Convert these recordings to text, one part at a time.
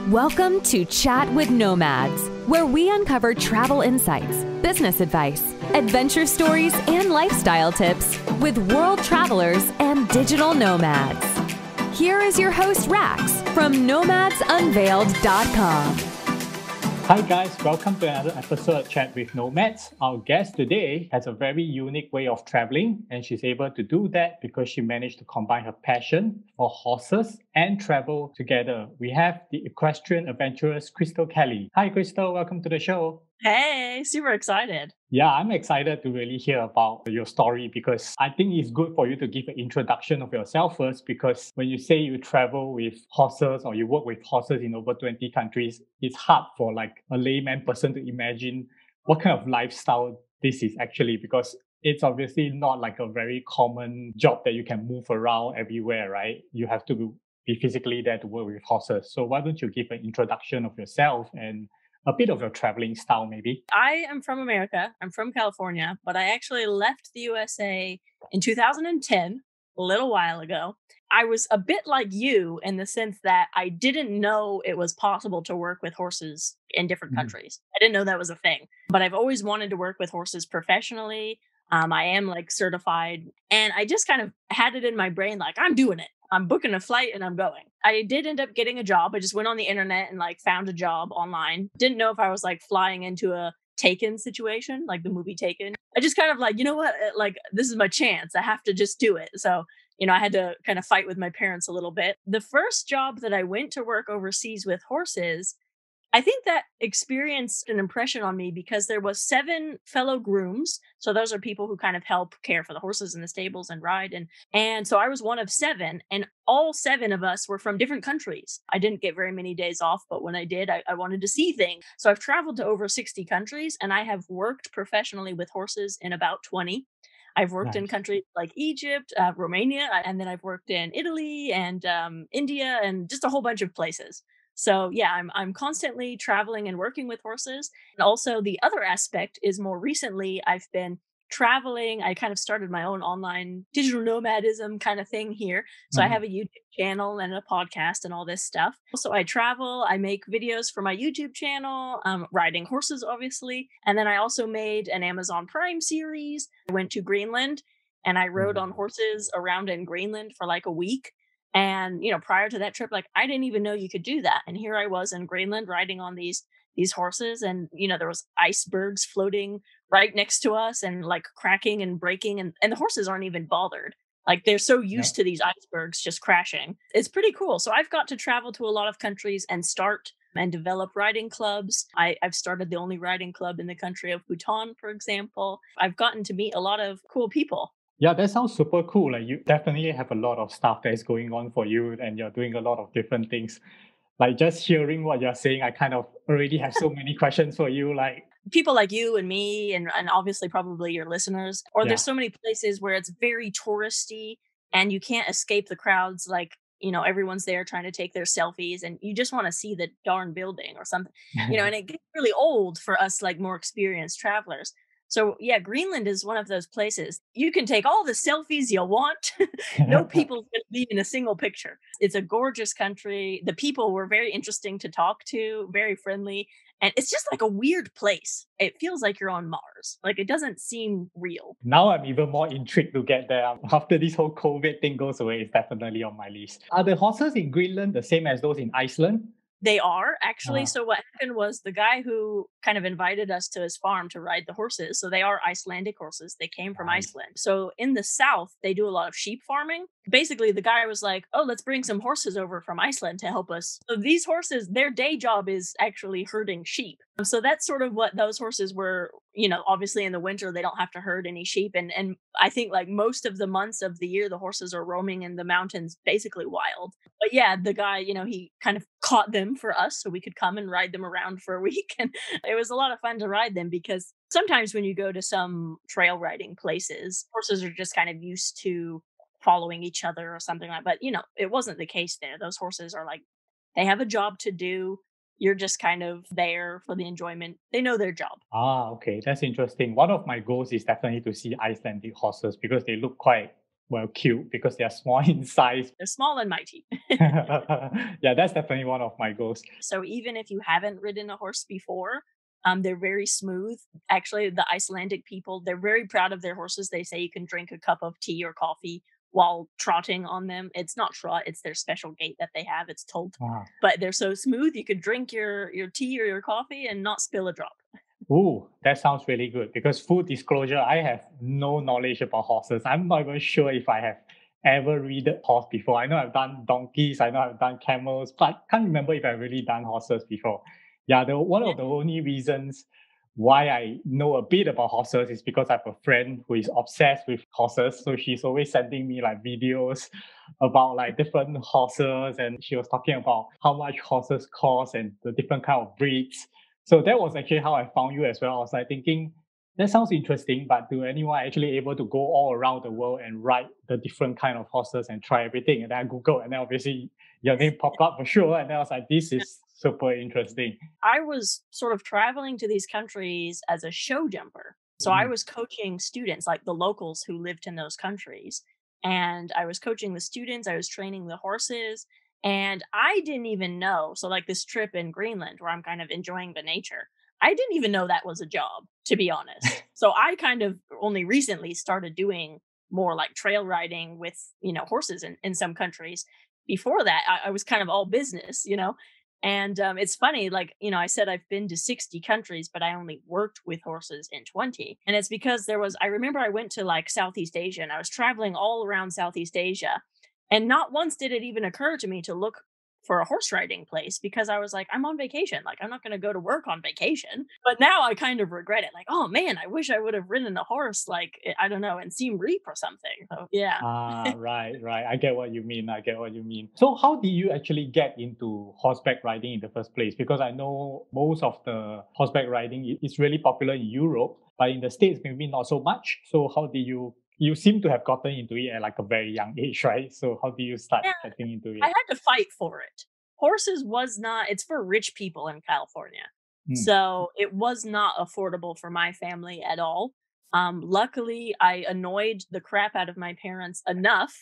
Welcome to Chat with Nomads, where we uncover travel insights, business advice, adventure stories, and lifestyle tips with world travelers and digital nomads. Here is your host, Rax, from nomadsunveiled.com. Hi guys, welcome to another episode of Chat with Nomads. Our guest today has a very unique way of traveling, and she's able to do that because she managed to combine her passion for horses and travel together. We have the Equestrian Adventuress, Krystal Kelly. Hi Krystal, welcome to the show. Hey, super excited. Yeah, I'm excited to really hear about your story because I think it's good for you to give an introduction of yourself first, because when you say you travel with horses or you work with horses in over 20 countries, it's hard for like a layman person to imagine what kind of lifestyle this is actually, because it's obviously not like a very common job that you can move around everywhere, right? You have to be physically there to work with horses. So why don't you give an introduction of yourself and a bit of your traveling style, maybe? I am from America. I'm from California, but I actually left the USA in 2010, a little while ago. I was a bit like you in the sense that I didn't know it was possible to work with horses in different countries. I didn't know that was a thing, but I've always wanted to work with horses professionally. I am like certified, and I just kind of had it in my brain, like I'm doing it. I'm booking a flight and I'm going. I did end up getting a job. I just went on the internet and like found a job online. Didn't know if I was like flying into a Taken situation, like the movie Taken. I just kind of like, you know what, like this is my chance. I have to just do it. So, I had to kind of fight with my parents a little bit. The first job that I went to work overseas with horses, I think that experienced an impression on me because there was 7 fellow grooms. So those are people who kind of help care for the horses in the stables and ride. And so I was one of 7, and all 7 of us were from different countries. I didn't get very many days off, but when I did, I wanted to see things. So I've traveled to over 60 countries, and I have worked professionally with horses in about 20. I've worked in countries like Egypt, Romania, and then I've worked in Italy and India and just a whole bunch of places. So yeah, I'm constantly traveling and working with horses. And also the other aspect is more recently I've been traveling. I kind of started my own online digital nomadism kind of thing here. So I have a YouTube channel and a podcast and all this stuff. So I travel, I make videos for my YouTube channel, riding horses, obviously. And then I also made an Amazon Prime series. I went to Greenland and I rode on horses around in Greenland for like a week. And, prior to that trip, like I didn't even know you could do that. And here I was in Greenland riding on these horses, and, there was icebergs floating right next to us and like cracking and breaking. And the horses aren't even bothered. Like they're so used to these icebergs just crashing. It's pretty cool. So I've got to travel to a lot of countries and start and develop riding clubs. I've started the only riding club in the country of Bhutan, for example. I've gotten to meet a lot of cool people. Yeah, that sounds super cool. Like you definitely have a lot of stuff that is going on for you, and you're doing a lot of different things. Like just hearing what you're saying, I kind of already have so many questions for you. Like people like you and me, and obviously probably your listeners, or there's so many places where it's very touristy and you can't escape the crowds. Like, everyone's there trying to take their selfies and you just want to see the darn building or something, and it gets really old for us, like more experienced travelers. So yeah, Greenland is one of those places. You can take all the selfies you want. No people's going to be in a single picture. It's a gorgeous country. The people were very interesting to talk to, very friendly. And it's just like a weird place. It feels like you're on Mars. Like it doesn't seem real. Now I'm even more intrigued to get there. After this whole COVID thing goes away, it's definitely on my list. Are the horses in Greenland the same as those in Iceland? They are actually. So what happened was the guy who kind of invited us to his farm to ride the horses. So they are Icelandic horses. They came from Iceland. So in the south, they do a lot of sheep farming. Basically, the guy was like, oh, let's bring some horses over from Iceland to help us. So these horses, their day job is actually herding sheep. So that's sort of what those horses were. Obviously in the winter, they don't have to herd any sheep. And I think like most of the months of the year, the horses are roaming in the mountains, basically wild. But yeah, the guy, he kind of caught them for us so we could come and ride them around for a week. And it was a lot of fun to ride them because sometimes when you go to some trail riding places, horses are just kind of used to following each other or something like that. But, it wasn't the case there. Those horses are like, they have a job to do. You're just kind of there for the enjoyment. They know their job. Okay. That's interesting. One of my goals is definitely to see Icelandic horses because they look quite well, cute because they are small in size. They're small and mighty. Yeah, that's definitely one of my goals. So even if you haven't ridden a horse before, they're very smooth. Actually, the Icelandic people, they're very proud of their horses. They say you can drink a cup of tea or coffee while trotting on them. It's not trot, it's their special gait that they have. It's told. Wow. But they're so smooth, you could drink your tea or your coffee and not spill a drop. Ooh, that sounds really good because full disclosure, I have no knowledge about horses. I'm not even sure if I have ever ridden horse before. I know I've done donkeys, I know I've done camels, but I can't remember if I've really done horses before. Yeah, one Yeah. of the only reasons why I know a bit about horses is because I have a friend who is obsessed with horses. So she's always sending me like videos about like different horses, and she was talking about how much horses cost and the different kind of breeds. So that was actually how I found you as well. I was like thinking, that sounds interesting, but do anyone actually able to go all around the world and ride the different kind of horses and try everything? And then I Googled, and then obviously your name popped up for sure. And then I was like, this is super interesting. I was sort of traveling to these countries as a show jumper. So I Mm. was coaching students, like the locals who lived in those countries. And I was coaching the students, I was training the horses. And I didn't even know. So, like this trip in Greenland where I'm kind of enjoying the nature, I didn't even know that was a job, to be honest. So, I kind of only recently started doing more like trail riding with, horses in some countries. Before that, I was kind of all business. And it's funny, like, I said I've been to 60 countries, but I only worked with horses in 20. And it's because I remember I went to like Southeast Asia and I was traveling all around Southeast Asia. And not once did it even occur to me to look for a horse riding place because I was like, I'm on vacation. Like, I'm not going to go to work on vacation. But now I kind of regret it. Like, oh man, I wish I would have ridden a horse, like, I don't know, in Siem Reap or something. So, yeah. Ah, right, right. I get what you mean. I get what you mean. So, how did you actually get into horseback riding in the first place? Because I know most of the horseback riding is really popular in Europe, but in the States, maybe not so much. So, how did you seem to have gotten into it at like a very young age, right? So, how did you start Yeah. getting into I it? had to fight for it. Horses was not, it's for rich people in California. Hmm. So it was not affordable for my family at all. Luckily, I annoyed the crap out of my parents enough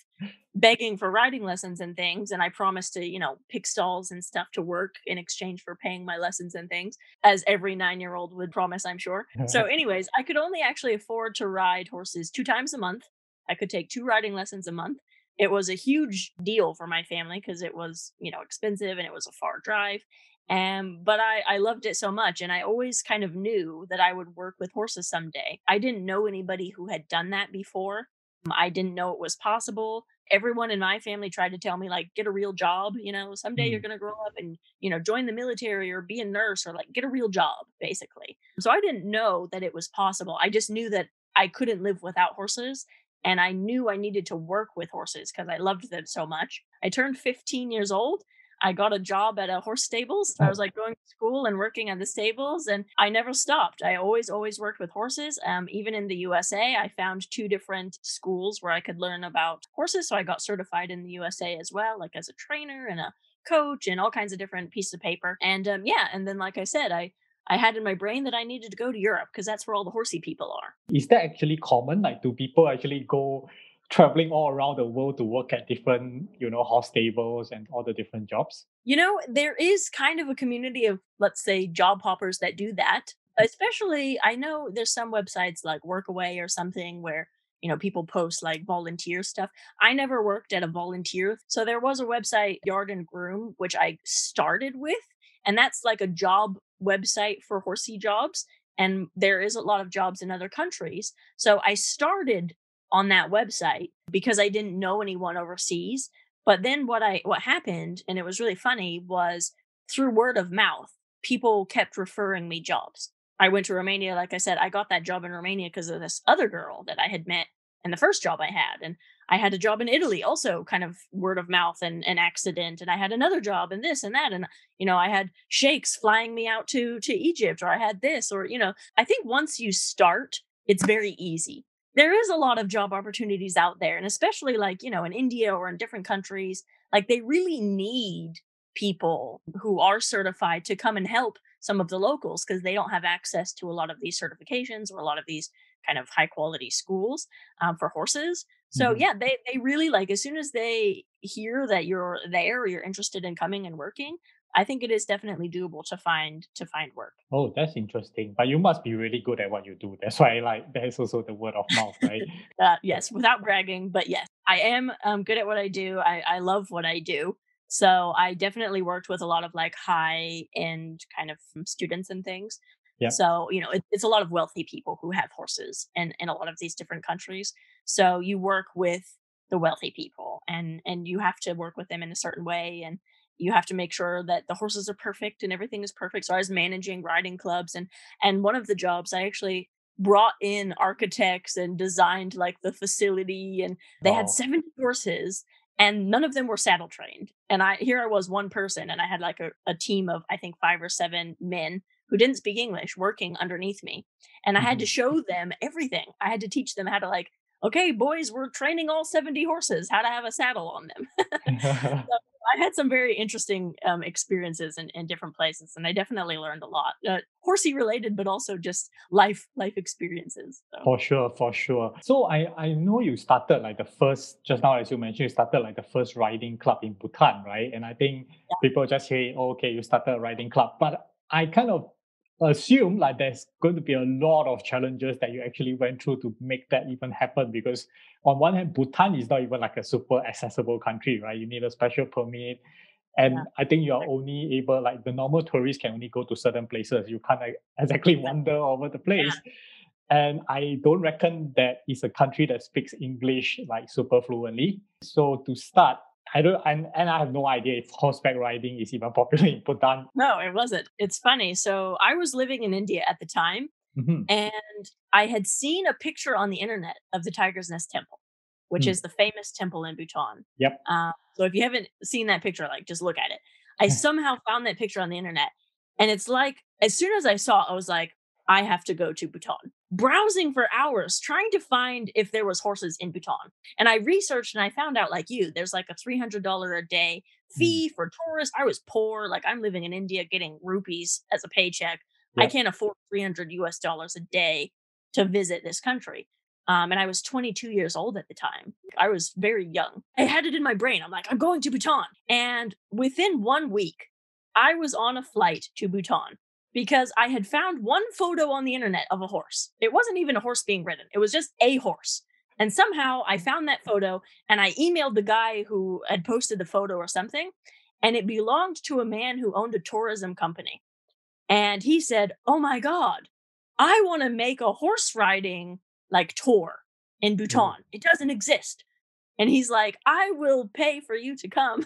begging for riding lessons and things. And I promised to, pick stalls and stuff to work in exchange for paying my lessons and things, as every 9-year-old would promise, I'm sure. So, anyways, I could only actually afford to ride horses 2 times a month. I could take 2 riding lessons a month. It was a huge deal for my family because it was, expensive and it was a far drive. But I loved it so much, and I always kind of knew that I would work with horses someday. I didn't know anybody who had done that before. I didn't know it was possible. Everyone in my family tried to tell me, like, get a real job, someday you're Hmm. going to grow up and, join the military or be a nurse or like get a real job, basically. So I didn't know that it was possible. I just knew that I couldn't live without horses. And I knew I needed to work with horses because I loved them so much. I turned 15 years old. I got a job at a horse stables. I was like going to school and working at the stables, and I never stopped. I always worked with horses. Even in the USA, I found 2 different schools where I could learn about horses. So I got certified in the USA as well, like as a trainer and a coach and all kinds of different pieces of paper. And yeah, and then like I said, I had in my brain that I needed to go to Europe because that's where all the horsey people are. Is that actually common? Like, do people actually go traveling all around the world to work at different, horse stables and all the different jobs? There is kind of a community of, let's say, job hoppers that do that. Especially, I know there's some websites like Workaway or something where, people post like volunteer stuff. I never worked at a volunteer. So there was a website, Yard and Groom, which I started with. And that's like a job website for horsey jobs. And there is a lot of jobs in other countries. So I started on that website because I didn't know anyone overseas. But then what happened, and it was really funny, was through word of mouth, people kept referring me jobs. I went to Romania, like I said, I got that job in Romania because of this other girl that I had met in the first job I had. And I had a job in Italy, also kind of word of mouth and an accident. And I had another job and this and that. And, I had sheikhs flying me out to Egypt, or I had this, or, I think once you start, it's very easy. There is a lot of job opportunities out there, and especially like, in India or in different countries, like they really need people who are certified to come and help some of the locals because they don't have access to a lot of these certifications or a lot of these kind of high quality schools for horses. So yeah, they really like, as soon as they hear that you're there or you're interested in coming and working, I think it is definitely doable to find work. Oh, that's interesting. But you must be really good at what you do. That's why, like, there's also the word of mouth, right? Yes, without bragging, but yes, I am good at what I do. I love what I do. So I definitely worked with a lot of like high end kind of students and things. Yep. So, it's a lot of wealthy people who have horses in a lot of these different countries. So you work with the wealthy people, and you have to work with them in a certain way, and you have to make sure that the horses are perfect and everything is perfect. So I was managing riding clubs, and one of the jobs I actually brought in architects and designed like the facility, and they had Wow. 70 horses and none of them were saddle trained. And I was one person, and I had like a team of I think 5 or 7 men who didn't speak English working underneath me. And I had to Mhm. show them everything. I had to teach them how to, like, okay, boys, we're training all 70 horses, how to have a saddle on them. So I had some very interesting experiences in different places, and I definitely learned a lot, horsey related, but also just life experiences. So For sure, for sure. So I know you started like the first, just now as you mentioned, you started like the first riding club in Bhutan, right? And I think people just say, oh, okay, you started a riding club. But I kind of assume like there's going to be a lot of challenges that you actually went through to make that even happen. Because on one hand, Bhutan is not even like a super accessible country, right? You need a special permit. yeah, And I think you're only able, like the normal tourists can only go to certain places. You can't like, exactly wander all over the place. yeah. And I don't reckon that is a country that speaks English like super fluently. So to start, I don't, and I have no idea if horseback riding is even popular in Bhutan. No, it wasn't. It's funny. So I was living in India at the time, Mhm. and I had seen a picture on the internet of the Tiger's Nest Temple, which Mm. is the famous temple in Bhutan. Yep. So if you haven't seen that picture, like, just look at it. I somehow found that picture on the internet, and it's like, as soon as I saw it, I was like, I have to go to Bhutan. Browsing for hours, trying to find if there was horses in Bhutan. And I researched and I found out, like you, there's like a $300 a day Mm. fee for tourists. I was poor. Like, I'm living in India getting rupees as a paycheck. I Yep. can't afford 300 US dollars a day to visit this country. And I was 22 years old at the time. I was very young. I had it in my brain. I'm like, I'm going to Bhutan. And within 1 week, I was on a flight to Bhutan because I had found one photo on the internet of a horse. It wasn't even a horse being ridden, it was just a horse. And somehow I found that photo, and I emailed the guy who had posted the photo or something. And it belonged to a man who owned a tourism company. And he said, "Oh my God, I want to make a horse riding like tour in Oh. Bhutan. It doesn't exist." And he's like, "I will pay for you to come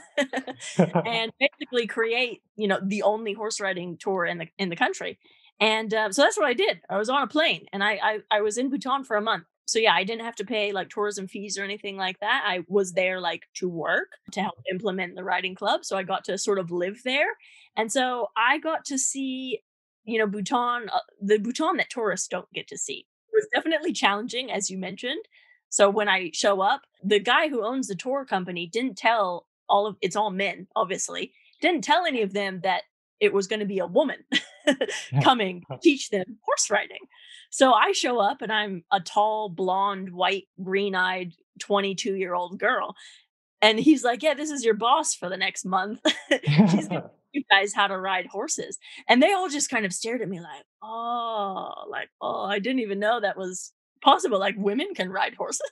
and basically create, the only horse riding tour in the country." And so that's what I did. I was on a plane, and I was in Bhutan for a month. So yeah, I didn't have to pay like tourism fees or anything like that. I was there like to work to help implement the riding club. So I got to sort of live there, and so I got to see, Bhutan, the Bhutan that tourists don't get to see. It was definitely challenging, as you mentioned. So when I show up, the guy who owns the tour company didn't tell it's all men, obviously, didn't tell any of them that it was going to be a woman coming to teach them horse riding. So I show up, and I'm a tall, blonde, white, green eyed 22-year-old girl. And he's like, "Yeah, this is your boss for the next month. She's gonna teach you guys how to ride horses." And they all just kind of stared at me like, "Oh, I didn't even know that was possible. Like, women can ride horses."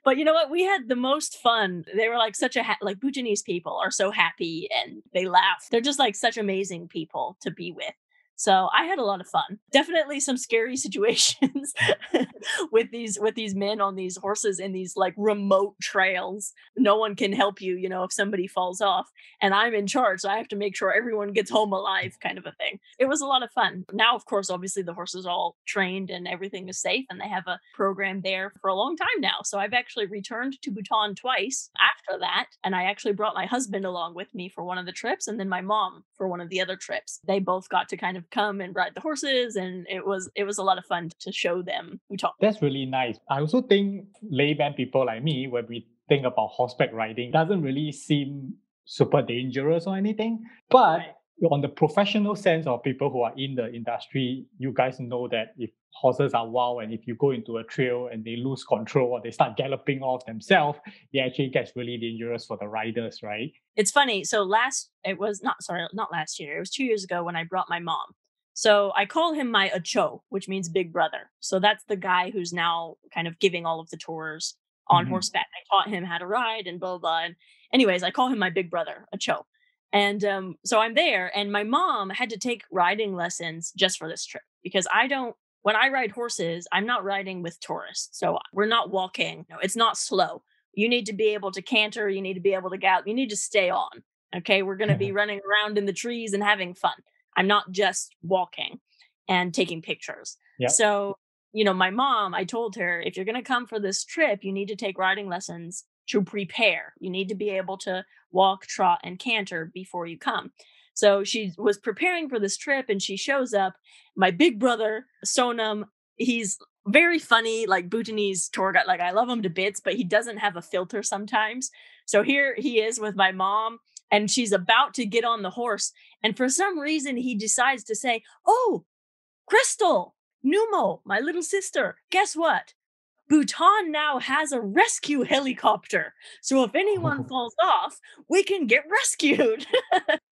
But you know what? We had the most fun. They were like such like, Bhutanese people are so happy and they laugh. They're just like such amazing people to be with. So I had a lot of fun. Definitely some scary situations with these men on these horses in these like remote trails. No one can help you, if somebody falls off, and I'm in charge, so I have to make sure everyone gets home alive, kind of a thing. It was a lot of fun. Now, of course, obviously the horses are all trained and everything is safe, and they have a program there for a long time now. So I've actually returned to Bhutan twice after that, and I actually brought my husband along with me for one of the trips, and then my mom for one of the other trips. They both got to kind of come and ride the horses, and it was a lot of fun to show them Bhutan. That's really nice. I also think layman people like me, when we think about horseback riding, doesn't really seem super dangerous or anything. But Right. on the professional sense of people who are in the industry, you guys know that if horses are wild and if you go into a trail and they lose control or they start galloping off themselves, it actually gets really dangerous for the riders, right? It's funny. So not last year. It was 2 years ago when I brought my mom. So I call him my Acho, which means big brother. So that's the guy who's now kind of giving all of the tours on Mhm. horseback. I taught him how to ride and blah, blah. And anyways, I call him my big brother, Acho. And so I'm there, and my mom had to take riding lessons just for this trip because when I ride horses, I'm not riding with tourists. So we're not walking. No, it's not slow. You need to be able to canter. You need to be able to gallop. You need to stay on. Okay. We're going to be running around in the trees and having fun. I'm not just walking and taking pictures. Yeah. So, my mom, I told her, if you're going to come for this trip, you need to take riding lessons to prepare. You need to be able to walk, trot, and canter before you come. So she was preparing for this trip and she shows up. My big brother, Sonam, he's very funny, like Bhutanese tour guide. Like I love him to bits, but he doesn't have a filter sometimes. So here he is with my mom, and she's about to get on the horse. And for some reason, he decides to say, "Oh, Krystal, Numo, my little sister, guess what? Bhutan now has a rescue helicopter. So if anyone falls off, we can get rescued."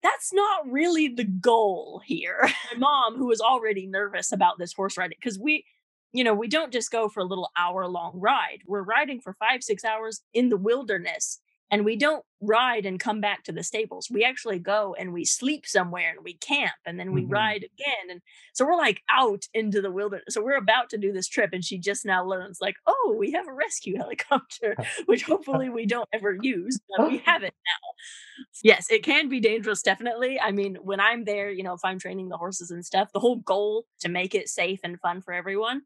That's not really the goal here. My mom, who was already nervous about this horse riding, because we don't just go for a little hour-long ride. We're riding for 5-6 hours in the wilderness, and we don't ride and come back to the stables. We actually go and we sleep somewhere and we camp, and then we Mhm. ride again. And so we're like out into the wilderness. So we're about to do this trip, and she just now learns, like, oh, we have a rescue helicopter, which hopefully we don't ever use, but we have it now. Yes, it can be dangerous, definitely. I mean, when I'm there, if I'm training the horses and stuff, the whole goal to make it safe and fun for everyone.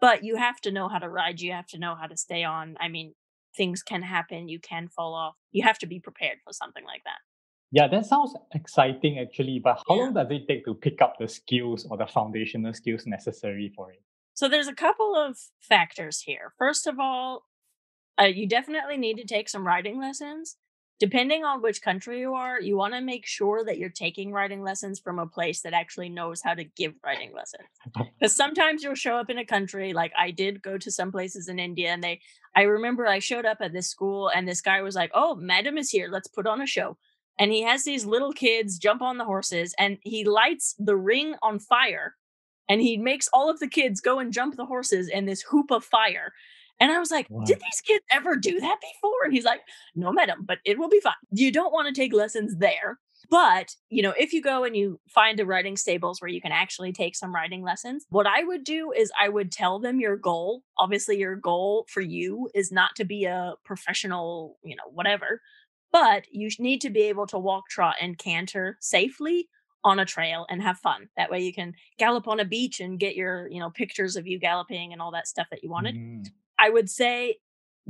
But you have to know how to ride. You have to know how to stay on. I mean, things can happen. You can fall off. You have to be prepared for something like that. Yeah, that sounds exciting actually. But how Yeah. long does it take to pick up the skills or the foundational skills necessary for it? So there's a couple of factors here. First of all, you definitely need to take some riding lessons. Depending on which country you are, you want to make sure that you're taking riding lessons from a place that actually knows how to give riding lessons. Because sometimes you'll show up in a country, like I did go to some places in India, and I remember I showed up at this school and this guy was like, "Oh, madam is here. Let's put on a show." And he has these little kids jump on the horses and he lights the ring on fire and he makes all of the kids go and jump the horses in this hoop of fire. And I was like, "Did Wow. these kids ever do that before?" And he's like, "No, madam, but it will be fine." You don't want to take lessons there. But, if you go and you find a riding stables where you can actually take some riding lessons, what I would do is I would tell them your goal. Obviously, your goal for you is not to be a professional, whatever, but you need to be able to walk, trot, and canter safely on a trail and have fun. That way you can gallop on a beach and get your, pictures of you galloping and all that stuff that you wanted. Mhm. I would say,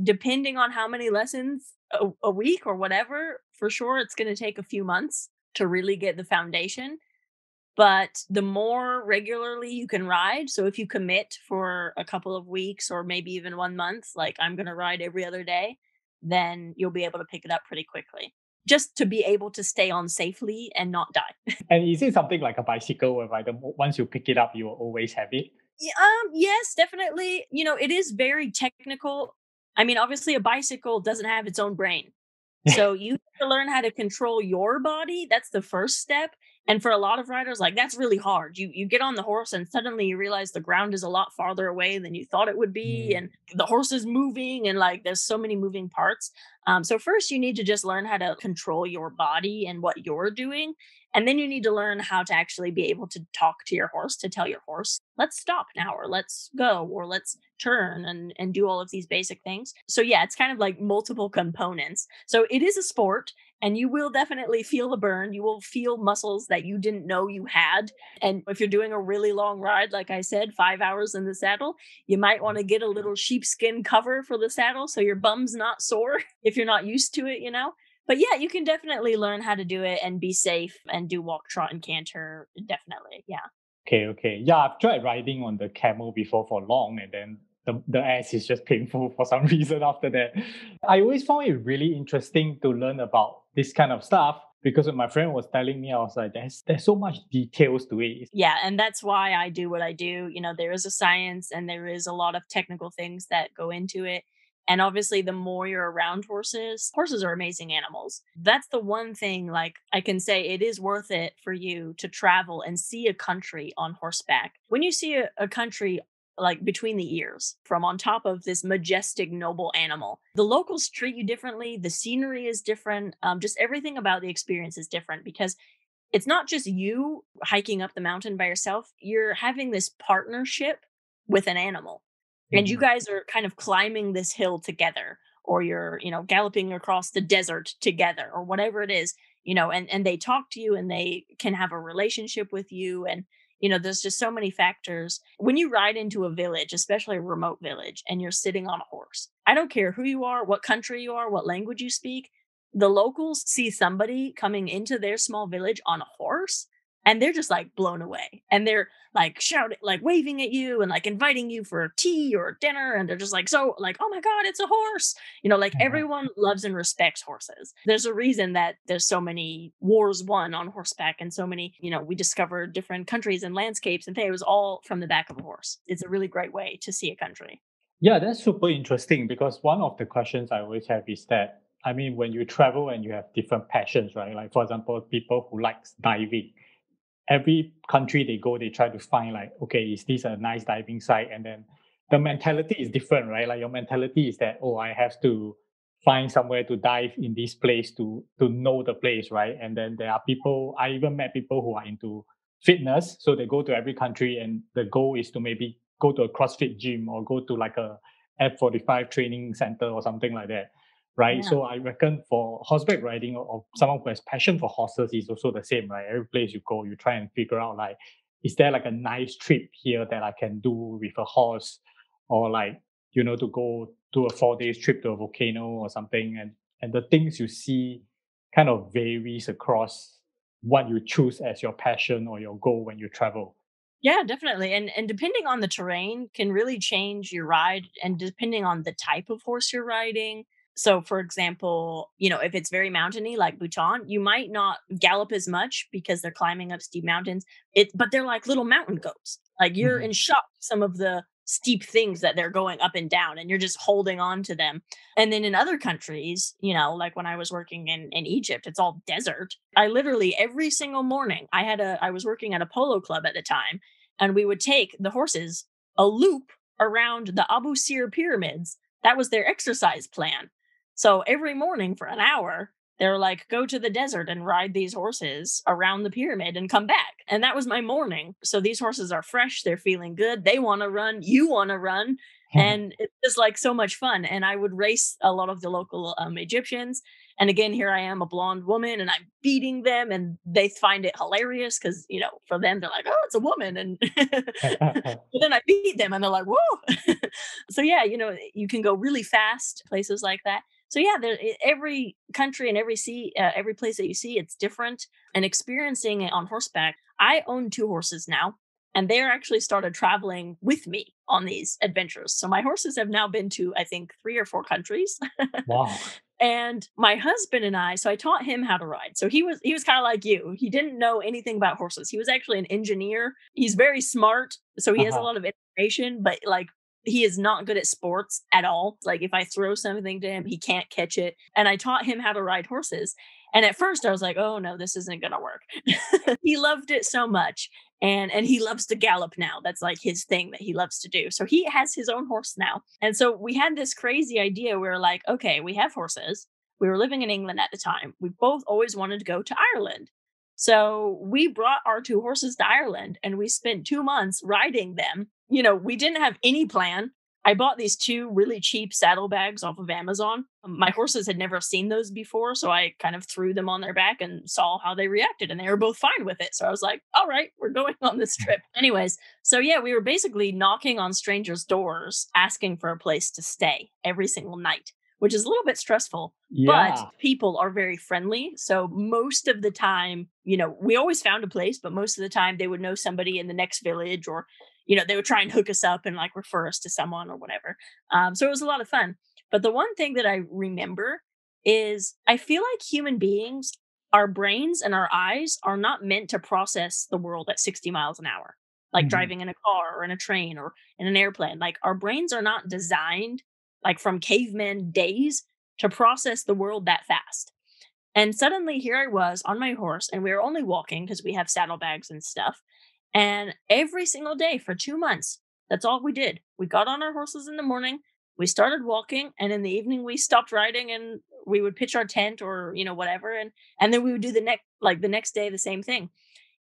depending on how many lessons a week or whatever, for sure, it's going to take a few months to really get the foundation. But the more regularly you can ride, so if you commit for a couple of weeks or maybe even 1 month, like I'm going to ride every other day, then you'll be able to pick it up pretty quickly. Just to be able to stay on safely and not die. And is it something like a bicycle whereby once you pick it up, you will always have it? Yes, definitely. It is very technical. I mean, obviously, a bicycle doesn't have its own brain. So you have to learn how to control your body. That's the first step. And for a lot of riders, like that's really hard. You get on the horse and suddenly you realize the ground is a lot farther away than you thought it would be, Mm. and the horse is moving, and like there's so many moving parts. So first you need to just learn how to control your body and what you're doing. And then you need to learn how to actually be able to talk to your horse, to tell your horse, let's stop now, or let's go, or let's turn and do all of these basic things. So yeah, it's kind of like multiple components. So it is a sport, and you will definitely feel the burn. You will feel muscles that you didn't know you had. And if you're doing a really long ride, like I said, 5 hours in the saddle, you might want to get a little sheepskin cover for the saddle so your bum's not sore if you're not used to it. But yeah, you can definitely learn how to do it and be safe and do walk, trot, and canter. Definitely. Yeah. Okay, okay. Yeah, I've tried riding on the camel before for long, and then the ass is just painful for some reason after that. I always found it really interesting to learn about this kind of stuff Because when my friend was telling me, I was like, there's so much details to it. Yeah, and that's why I do what I do. There is a science and there is a lot of technical things that go into it. And obviously, the more you're around horses are amazing animals. That's the one thing, like, I can say it is worth it for you to travel and see a country on horseback. When you see a country like between the ears from on top of this majestic, noble animal, the locals treat you differently. The scenery is different. Just everything about the experience is different because it's not just you hiking up the mountain by yourself. You're having this partnership with an animal. And you Mhm. guys are kind of climbing this hill together, or you're, galloping across the desert together, or whatever it is, and they talk to you and they can have a relationship with you. And, there's just so many factors. When you ride into a village, especially a remote village, and you're sitting on a horse, I don't care who you are, what country you are, what language you speak, the locals see somebody coming into their small village on a horse and they're just like blown away, and they're like shouting, like waving at you and like inviting you for tea or dinner, and they're just like, so like, oh my god, it's a horse. Like everyone loves and respects horses. There's a reason that there's so many wars won on horseback, and so many, we discovered different countries and landscapes, and it was all from the back of a horse. It's a really great way to see a country. Yeah, that's super interesting because one of the questions I always have is that, I mean, when you travel and you have different passions, right? Like, for example, people who likes diving, every country they go, they try to find like, okay, is this a nice diving site? And then the mentality is different, right? Like your mentality is that, oh, I have to find somewhere to dive in this place to know the place, right? And then there are people, I even met people who are into fitness. So they go to every country and the goal is to maybe go to a CrossFit gym or go to like a F45 training center or something like that, right? Yeah. So I reckon for horseback riding or someone who has passion for horses is also the same, right? Every place you go, you try and figure out like, is there like a nice trip here that I can do with a horse, or like, to go to a 4 days trip to a volcano or something, and the things you see kind of varies across what you choose as your passion or your goal when you travel. Yeah, definitely. And depending on the terrain can really change your ride, and depending on the type of horse you're riding. So for example, if it's very mountainy like Bhutan, you might not gallop as much because they're climbing up steep mountains. But they're like little mountain goats. Like you're Mhm. in shock some of the steep things that they're going up and down, and you're just holding on to them. And then in other countries, like when I was working in Egypt, it's all desert. I literally every single morning I was working at a polo club at the time, and we would take the horses a loop around the Abu Sir pyramids. That was their exercise plan. So every morning for an hour, they're like, go to the desert and ride these horses around the pyramid and come back. And that was my morning. So these horses are fresh. They're feeling good. They want to run. You want to run. And it's just like so much fun. And I would race a lot of the local Egyptians. And again, here I am, a blonde woman, and I'm beating them, and they find it hilarious because, for them, they're like, oh, it's a woman. And but then I beat them, and they're like, whoa. So, yeah, you can go really fast, places like that. So, yeah, every country and every place that you see, it's different. And experiencing it on horseback, I own two horses now, and they're actually started traveling with me on these adventures. So my horses have now been to, I think, 3 or 4 countries. Wow. And my husband and I, so I taught him how to ride. So he was kind of like you. He didn't know anything about horses. He was actually an engineer. He's very smart, so he has a Uh-huh. lot of information, but like he is not good at sports at all. Like if I throw something to him, he can't catch it. And I taught him how to ride horses. And at first I was like, "Oh no, this isn't going to work." He loved it so much. And he loves to gallop now. That's like his thing that he loves to do. So he has his own horse now. And so we had this crazy idea. We were like, okay, we have horses. We were living in England at the time. We both always wanted to go to Ireland. So we brought our two horses to Ireland and we spent 2 months riding them. We didn't have any plan. I bought these two really cheap saddlebags off of Amazon. My horses had never seen those before, so I kind of threw them on their back and saw how they reacted, and they were both fine with it. So I was like, all right, we're going on this trip. Anyways, so yeah, we were basically knocking on strangers' doors, asking for a place to stay every single night, which is a little bit stressful, but Yeah. people are very friendly. So most of the time, we always found a place, but most of the time they would know somebody in the next village, or they would try and hook us up and like refer us to someone or whatever. So it was a lot of fun. But the one thing that I remember is I feel like human beings our brains and our eyes are not meant to process the world at 60 miles an hour, like Mhm. driving in a car or in a train or in an airplane. Like our brains are not designed like from caveman days to process the world that fast. And suddenly here I was on my horse, and we were only walking because we have saddlebags and stuff. And every single day for 2 months, that's all we did. We got on our horses in the morning, we started walking, and in the evening we stopped riding and we would pitch our tent or, whatever. And then we would do the next day, the same thing.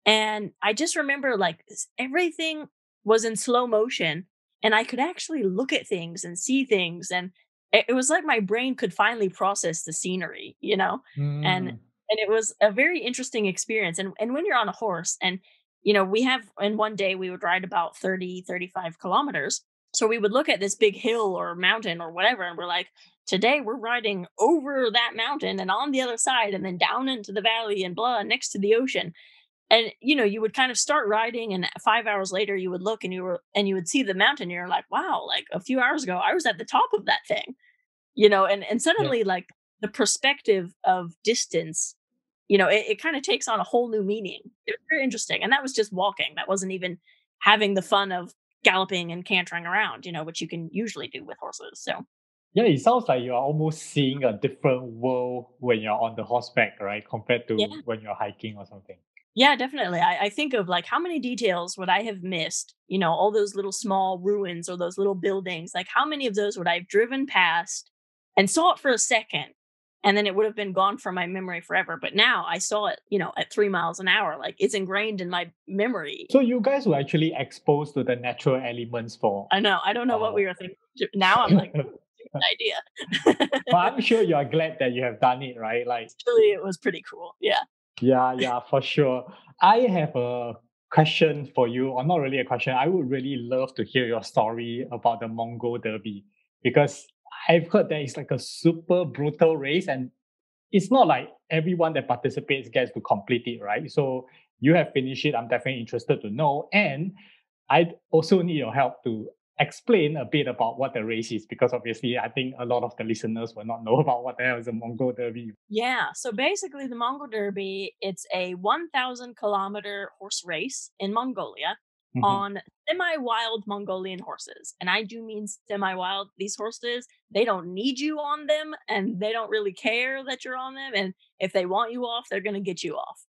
And I just remember like everything was in slow motion and I could actually look at things and see things. And it was like my brain could finally process the scenery, and Mm. and it was a very interesting experience. And when you're on a horse and we have in one day we would ride about 30-35 kilometers. So we would look at this big hill or mountain or whatever, and we're like, today we're riding over that mountain and on the other side and then down into the valley and blah next to the ocean. And you would kind of start riding, and 5 hours later you would look and you would see the mountain. You're like, wow, like a few hours ago I was at the top of that thing. And Yeah. suddenly, like, the perspective of distance, it kind of takes on a whole new meaning. It was very interesting. And that was just walking. That wasn't even having the fun of galloping and cantering around, which you can usually do with horses. So Yeah, it sounds like you are almost seeing a different world when you're on the horseback, right? Compared yeah. to when you're hiking or something. Yeah, definitely. I think of like how many details would I have missed? All those little small ruins or those little buildings. Like how many of those would I have driven past and saw it for a second, and then it would have been gone from my memory forever. But now I saw it, at 3 miles an hour. Like it's ingrained in my memory. So you guys were actually exposed to the natural elements for I know. I don't know what uh we were thinking. Now I'm like, ooh, stupid idea. but I'm sure you are glad that you have done it, right? Like, Actually, it was pretty cool. Yeah. yeah, yeah, for sure. I have a question for you, or not really a question. I would really love to hear your story about the Mongol Derby because I've heard that it's like a super brutal race and it's not like everyone that participates gets to complete it, right? So you have finished it. I'm definitely interested to know. And I also need your help to explain a bit about what the race is because obviously I think a lot of the listeners will not know about what the hell is a Mongol Derby. Yeah. So basically, the Mongol Derby, it's a 1,000-kilometer horse race in Mongolia Mhm. on semi-wild Mongolian horses. And I do mean semi-wild. These horses, they don't need you on them and they don't really care that you're on them. And if they want you off, they're going to get you off.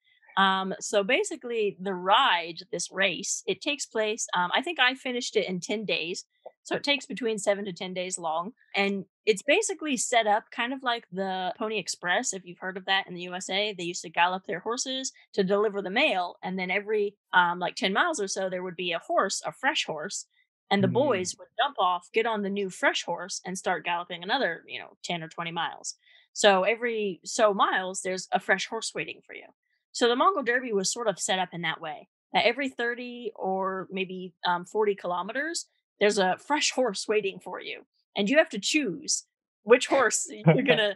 So basically, the ride, this race, it takes place. I think I finished it in 10 days. So it takes between 7 to 10 days long. And it's basically set up kind of like the Pony Express, if you've heard of that in the USA. They used to gallop their horses to deliver the mail. And then every like 10 miles or so, there would be a horse, a fresh horse. And the Mm. boys would jump off, get on the new fresh horse, and start galloping another, 10 or 20 miles. So every so miles, there's a fresh horse waiting for you. So the Mongol Derby was sort of set up in that way. That every 30 or maybe 40 kilometers, there's a fresh horse waiting for you, and you have to choose which horse you're gonna,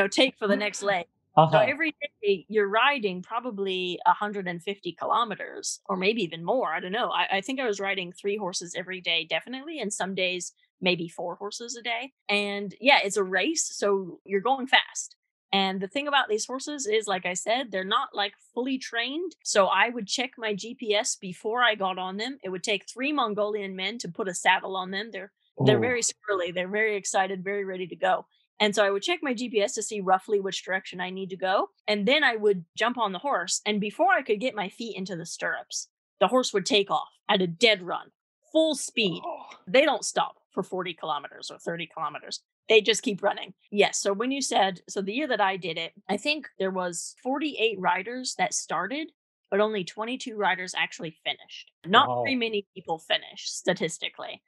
take for the next leg. So Uh-huh. every day you're riding probably 150 kilometers, or maybe even more. I don't know. I think I was riding 3 horses every day, definitely, and some days maybe 4 horses a day. And yeah, it's a race, so you're going fast. And the thing about these horses is, like I said, they're not like fully trained. So I would check my GPS before I got on them. It would take 3 Mongolian men to put a saddle on them. They're very Oh. squirrely. They're very excited, very ready to go. And so I would check my GPS to see roughly which direction I need to go. And then I would jump on the horse. And before I could get my feet into the stirrups, the horse would take off at a dead run, full speed. They don't stop for 40 kilometers or 30 kilometers. They just keep running. Yes. So when you said, so the year that I did it, I think there was 48 riders that started, but only 22 riders actually finished. Not very Wow. many people finish statistically.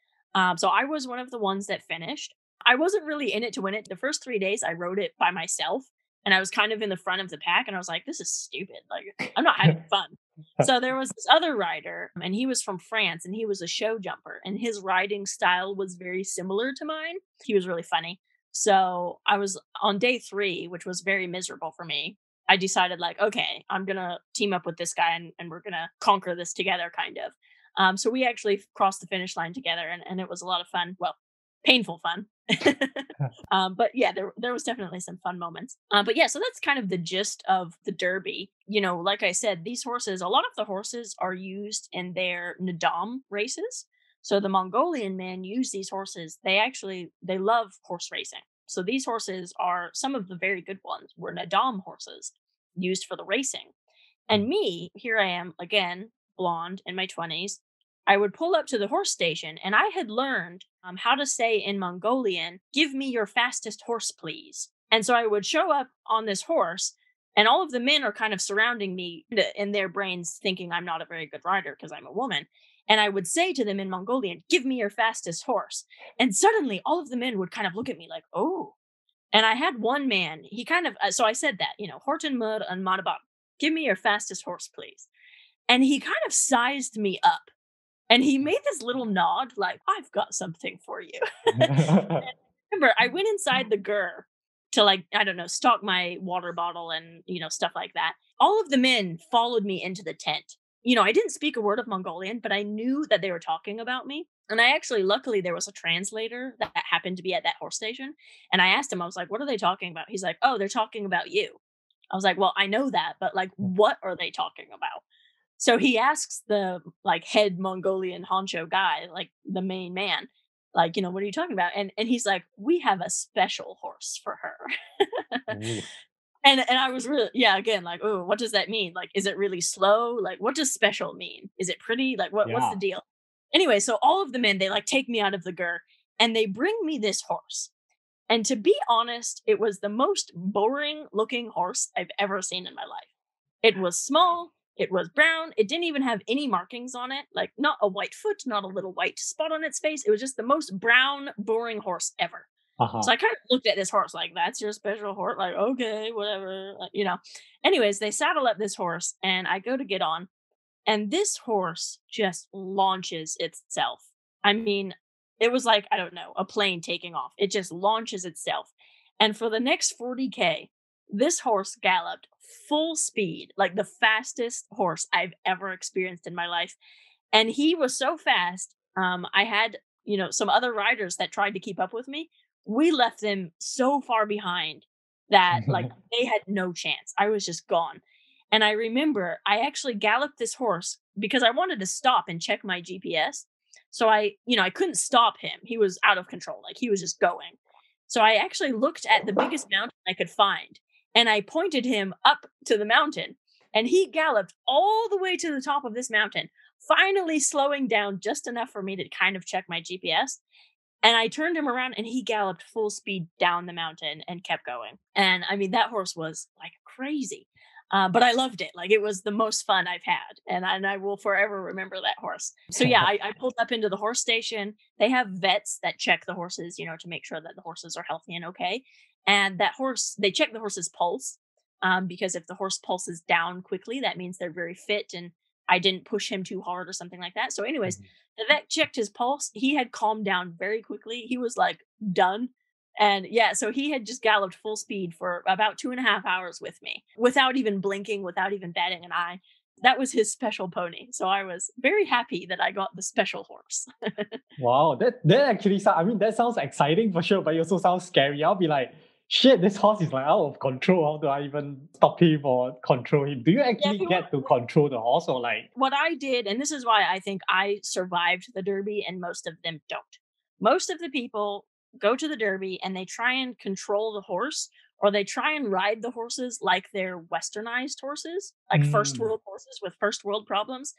So I was one of the ones that finished. I wasn't really in it to win it. The first 3 days, I rode it by myself, and I was kind of in the front of the pack. And I was like, "This is stupid. Like, I'm not having fun." So there was this other rider, and he was from France, and he was a show jumper, and his riding style was very similar to mine. He was really funny. So I was on day 3, which was very miserable for me. I decided, like, okay, I'm gonna team up with this guy, and we're gonna conquer this together, kind of. So we actually crossed the finish line together, and it was a lot of fun. Well, painful fun. But yeah, there was definitely some fun moments. But yeah, so that's kind of the gist of the Derby. Like I said, these horses, a lot of the horses are used in their Nadam races. So the Mongolian men use these horses. They love horse racing. So these horses are some of the very good ones, were Nadam horses used for the racing. And me, here I am again, blonde in my 20s. I would pull up to the horse station and I had learned how to say in Mongolian, "Give me your fastest horse, please." And so I would show up on this horse, and all of the men are kind of surrounding me in their brains, thinking I'm not a very good rider because I'm a woman. And I would say to them in Mongolian, "Give me your fastest horse." And suddenly all of the men would kind of look at me like, "Oh." And I had one man, he kind of, so I said that, Horton Mud and Madabab, "Give me your fastest horse, please." And he kind of sized me up. And he made this little nod, like, "I've got something for you." And remember, I went inside the gur to, like, I don't know, stock my water bottle and, stuff like that. All of the men followed me into the tent. I didn't speak a word of Mongolian, but I knew that they were talking about me. And I actually, luckily, there was a translator that happened to be at that horse station. And I asked him, I was like, "What are they talking about?" He's like, "Oh, they're talking about you." I was like, "Well, I know that, but like, what are they talking about?" So he asks the like head Mongolian honcho guy, like the main man, like, "What are you talking about?" And he's like, "We have a special horse for her." Ooh. And I was really, yeah, again, like, "Oh, what does that mean? Like, is it really slow? Like, what does special mean? Is it pretty? Like, what's the Yeah. deal?" Anyway, so all of the men, they like take me out of the gur and they bring me this horse. And to be honest, it was the most boring looking horse I've ever seen in my life. It was small, it was brown, it didn't even have any markings on it, like not a white foot, not a little white spot on its face. It was just the most brown, boring horse ever. Uh-huh. So I kind of looked at this horse like, "That's your special horse?" Like, okay, whatever, Anyways, they saddle up this horse and I go to get on, and this horse just launches itself. I mean, it was like, I don't know, a plane taking off. It just launches itself. And for the next 40K, this horse galloped full speed, like the fastest horse I've ever experienced in my life. And he was so fast. I had, some other riders that tried to keep up with me. We left them so far behind that like they had no chance. I was just gone. And I remember I actually galloped this horse because I wanted to stop and check my GPS. So I couldn't stop him. He was out of control. Like he was just going. So I actually looked at the biggest mountain I could find and I pointed him up to the mountain, and he galloped all the way to the top of this mountain, finally slowing down just enough for me to kind of check my GPS. And I turned him around and he galloped full speed down the mountain and kept going. And I mean, that horse was like crazy. But I loved it. Like it was the most fun I've had. And I will forever remember that horse. So yeah, I pulled up into the horse station. They have vets that check the horses, to make sure that the horses are healthy and okay. And that horse, they check the horse's pulse. Because if the horse pulses down quickly, that means they're very fit and I didn't push him too hard or something like that. So, anyways, the vet checked his pulse. He had calmed down very quickly. He was like done. And yeah, so he had just galloped full speed for about 2.5 hours with me without even blinking, without even batting an eye. That was his special pony. So I was very happy that I got the special horse. Wow, that actually sounds, I mean, that sounds exciting for sure, but it also sounds scary. I'll be like, shit, this horse is like out of control. How do I even stop him or control him? Do you Yeah, actually get to control the horse or like? what I did, and this is why I think I survived the Derby and most of them don't. Most of the people go to the Derby and they try and control the horse, or they try and ride the horses like they're westernized horses, like first Mm. world horses with first world problems.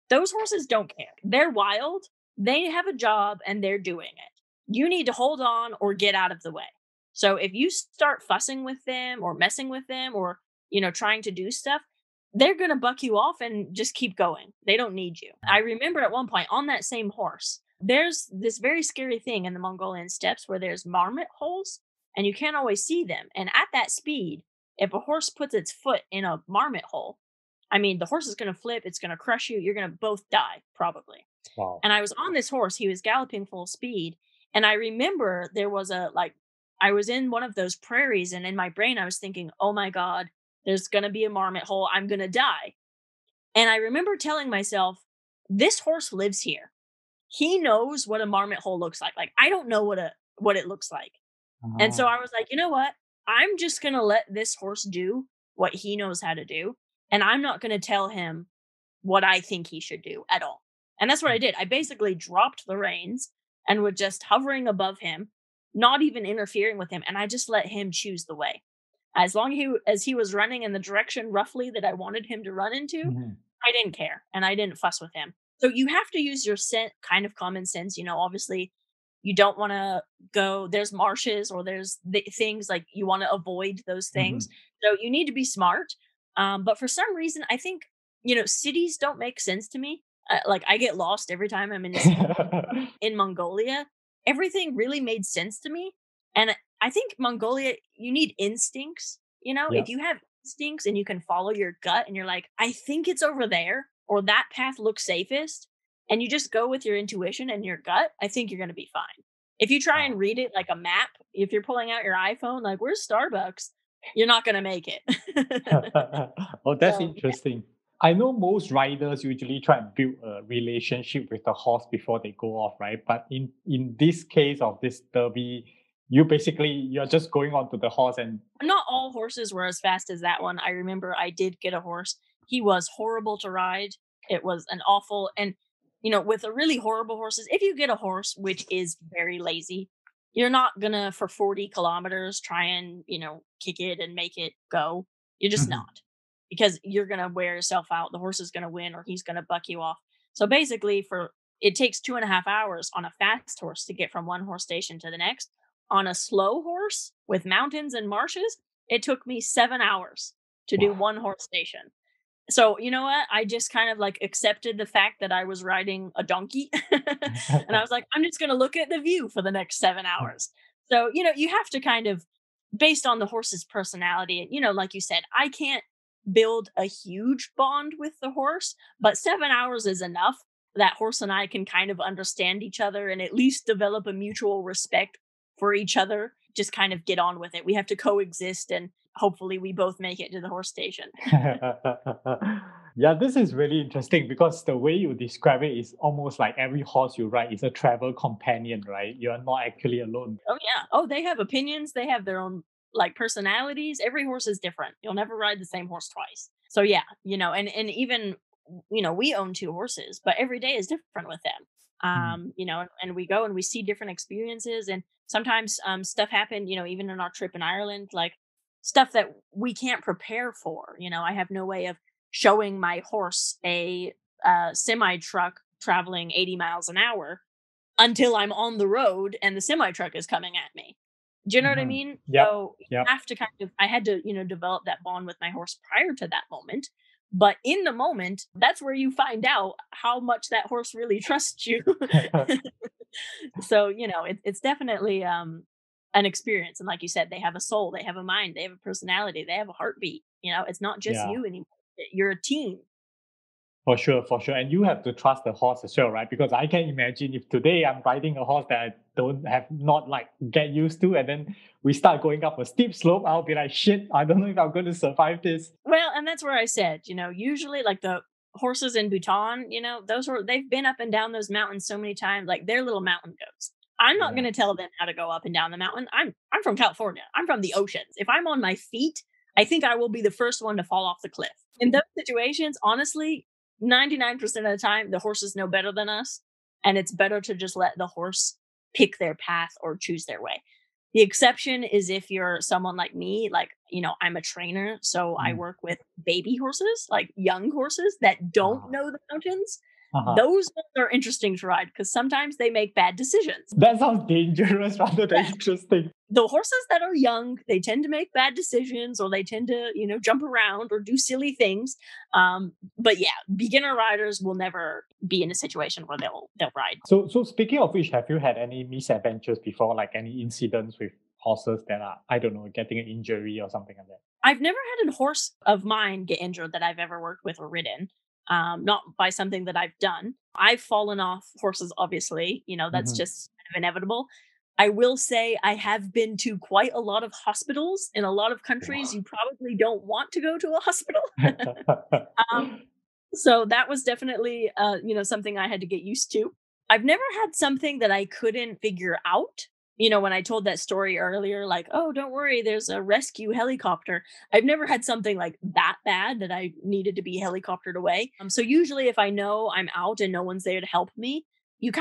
Those horses don't care. They're wild. They have a job and they're doing it. You need to hold on or get out of the way. So if you start fussing with them or messing with them or, trying to do stuff, they're going to buck you off and just keep going. They don't need you. I remember at one point on that same horse, there's this very scary thing in the Mongolian steppes where there's marmot holes and you can't always see them. And at that speed, if a horse puts its foot in a marmot hole, I mean, the horse is going to flip, it's going to crush you, you're going to both die, probably. Wow. And I was on this horse, he was galloping full speed. And I remember there was I was in one of those prairies, and in my brain, I was thinking, oh my God, there's going to be a marmot hole, I'm going to die. And I remember telling myself, this horse lives here. He knows what a marmot hole looks like. Like, I don't know what a what it looks like. And so I was like, you know what? I'm just going to let this horse do what he knows how to do. And I'm not going to tell him what I think he should do at all. And that's what I did. I basically dropped the reins and was just hovering above him, not even interfering with him. And I just let him choose the way. As long as he was running in the direction roughly that I wanted him to run into, I didn't care and I didn't fuss with him. So you have to use your kind of common sense. Obviously, you don't want to go, there's marshes or there's things like you want to avoid those things. So you need to be smart. But for some reason, I think, cities don't make sense to me. Like I get lost every time I'm in a city. In Mongolia, everything really made sense to me. And I think Mongolia, you need instincts. If you have instincts and you can follow your gut and you're like, I think it's over there or that path looks safest, and you just go with your intuition and your gut, I think you're going to be fine. If you try and read it like a map, if you're pulling out your iPhone, like, where's Starbucks? You're not going to make it. Oh, that's interesting. I know most riders usually try and build a relationship with the horse before they go off, right? But in this case of this derby, you're just going on to the horse and... Not all horses were as fast as that one. I remember I did get a horse. He was horrible to ride. It was an awful... And, with the really horrible horses, if you get a horse which is very lazy, you're not going to, for 40 kilometers, try and, kick it and make it go. You're just not. Because you're going to wear yourself out. The horse is going to win or he's going to buck you off. So basically, it takes 2.5 hours on a fast horse to get from one horse station to the next. On a slow horse with mountains and marshes, it took me 7 hours to do one horse station. So, you know what? I just kind of like accepted the fact that I was riding a donkey. And I was like, I'm just going to look at the view for the next 7 hours. So, you have to kind of, based on the horse's personality, like you said, I can't build a huge bond with the horse, but 7 hours is enough. That horse and I can kind of understand each other and at least develop a mutual respect for each other. Just kind of get on with it. We have to coexist and hopefully we both make it to the horse station. Yeah, this is really interesting because the way you describe it is almost like every horse you ride is a travel companion, right? You're not actually alone. Oh, yeah. Oh, they have opinions. They have their own personalities. Every horse is different. You'll never ride the same horse twice. So yeah, and even, we own 2 horses, but every day is different with them. And we go and we see different experiences and sometimes stuff happened, even in our trip in Ireland, like stuff that we can't prepare for. I have no way of showing my horse a semi truck traveling 80 miles an hour until I'm on the road and the semi truck is coming at me. Do you know what I mean? Yep. So you have to I had to, develop that bond with my horse prior to that moment. But in the moment, that's where you find out how much that horse really trusts you. So, it's definitely an experience. And like you said, they have a soul, they have a mind, they have a personality, they have a heartbeat. It's not just you anymore. You're a team. For sure. And you have to trust the horse as well, right? Because I can imagine if today I'm riding a horse that I don't have not like get used to, and then we start going up a steep slope, I'll be like, shit, I don't know if I'm going to survive this. Well, and that's where I said, usually like the horses in Bhutan, they've been up and down those mountains so many times, like they're little mountain goats. I'm not going to tell them how to go up and down the mountain. I'm from California. I'm from the oceans. If I'm on my feet, I think I will be the first one to fall off the cliff. In those situations, honestly, 99% of the time, the horses know better than us. And it's better to just let the horse pick their path or choose their way. The exception is if you're someone like me, like, I'm a trainer. So I work with baby horses, like young horses that don't know the mountains. Those are interesting to ride because sometimes they make bad decisions. That sounds dangerous rather than interesting. The horses that are young, they tend to make bad decisions or they tend to, jump around or do silly things. But yeah, beginner riders will never be in a situation where they'll ride. So speaking of which, have you had any misadventures before, like any incidents with horses that are, I don't know, getting an injury or something like that? I've never had a horse of mine get injured that I've ever worked with or ridden. Not by something that I've done. I've fallen off horses, obviously, that's just kind of inevitable. I will say I have been to quite a lot of hospitals in a lot of countries. You probably don't want to go to a hospital. So that was definitely, something I had to get used to. I've never had something that I couldn't figure out. when I told that story earlier, like, oh, don't worry, there's a rescue helicopter. I've never had something like that bad that I needed to be helicoptered away. So usually if I know I'm out and no one's there to help me, you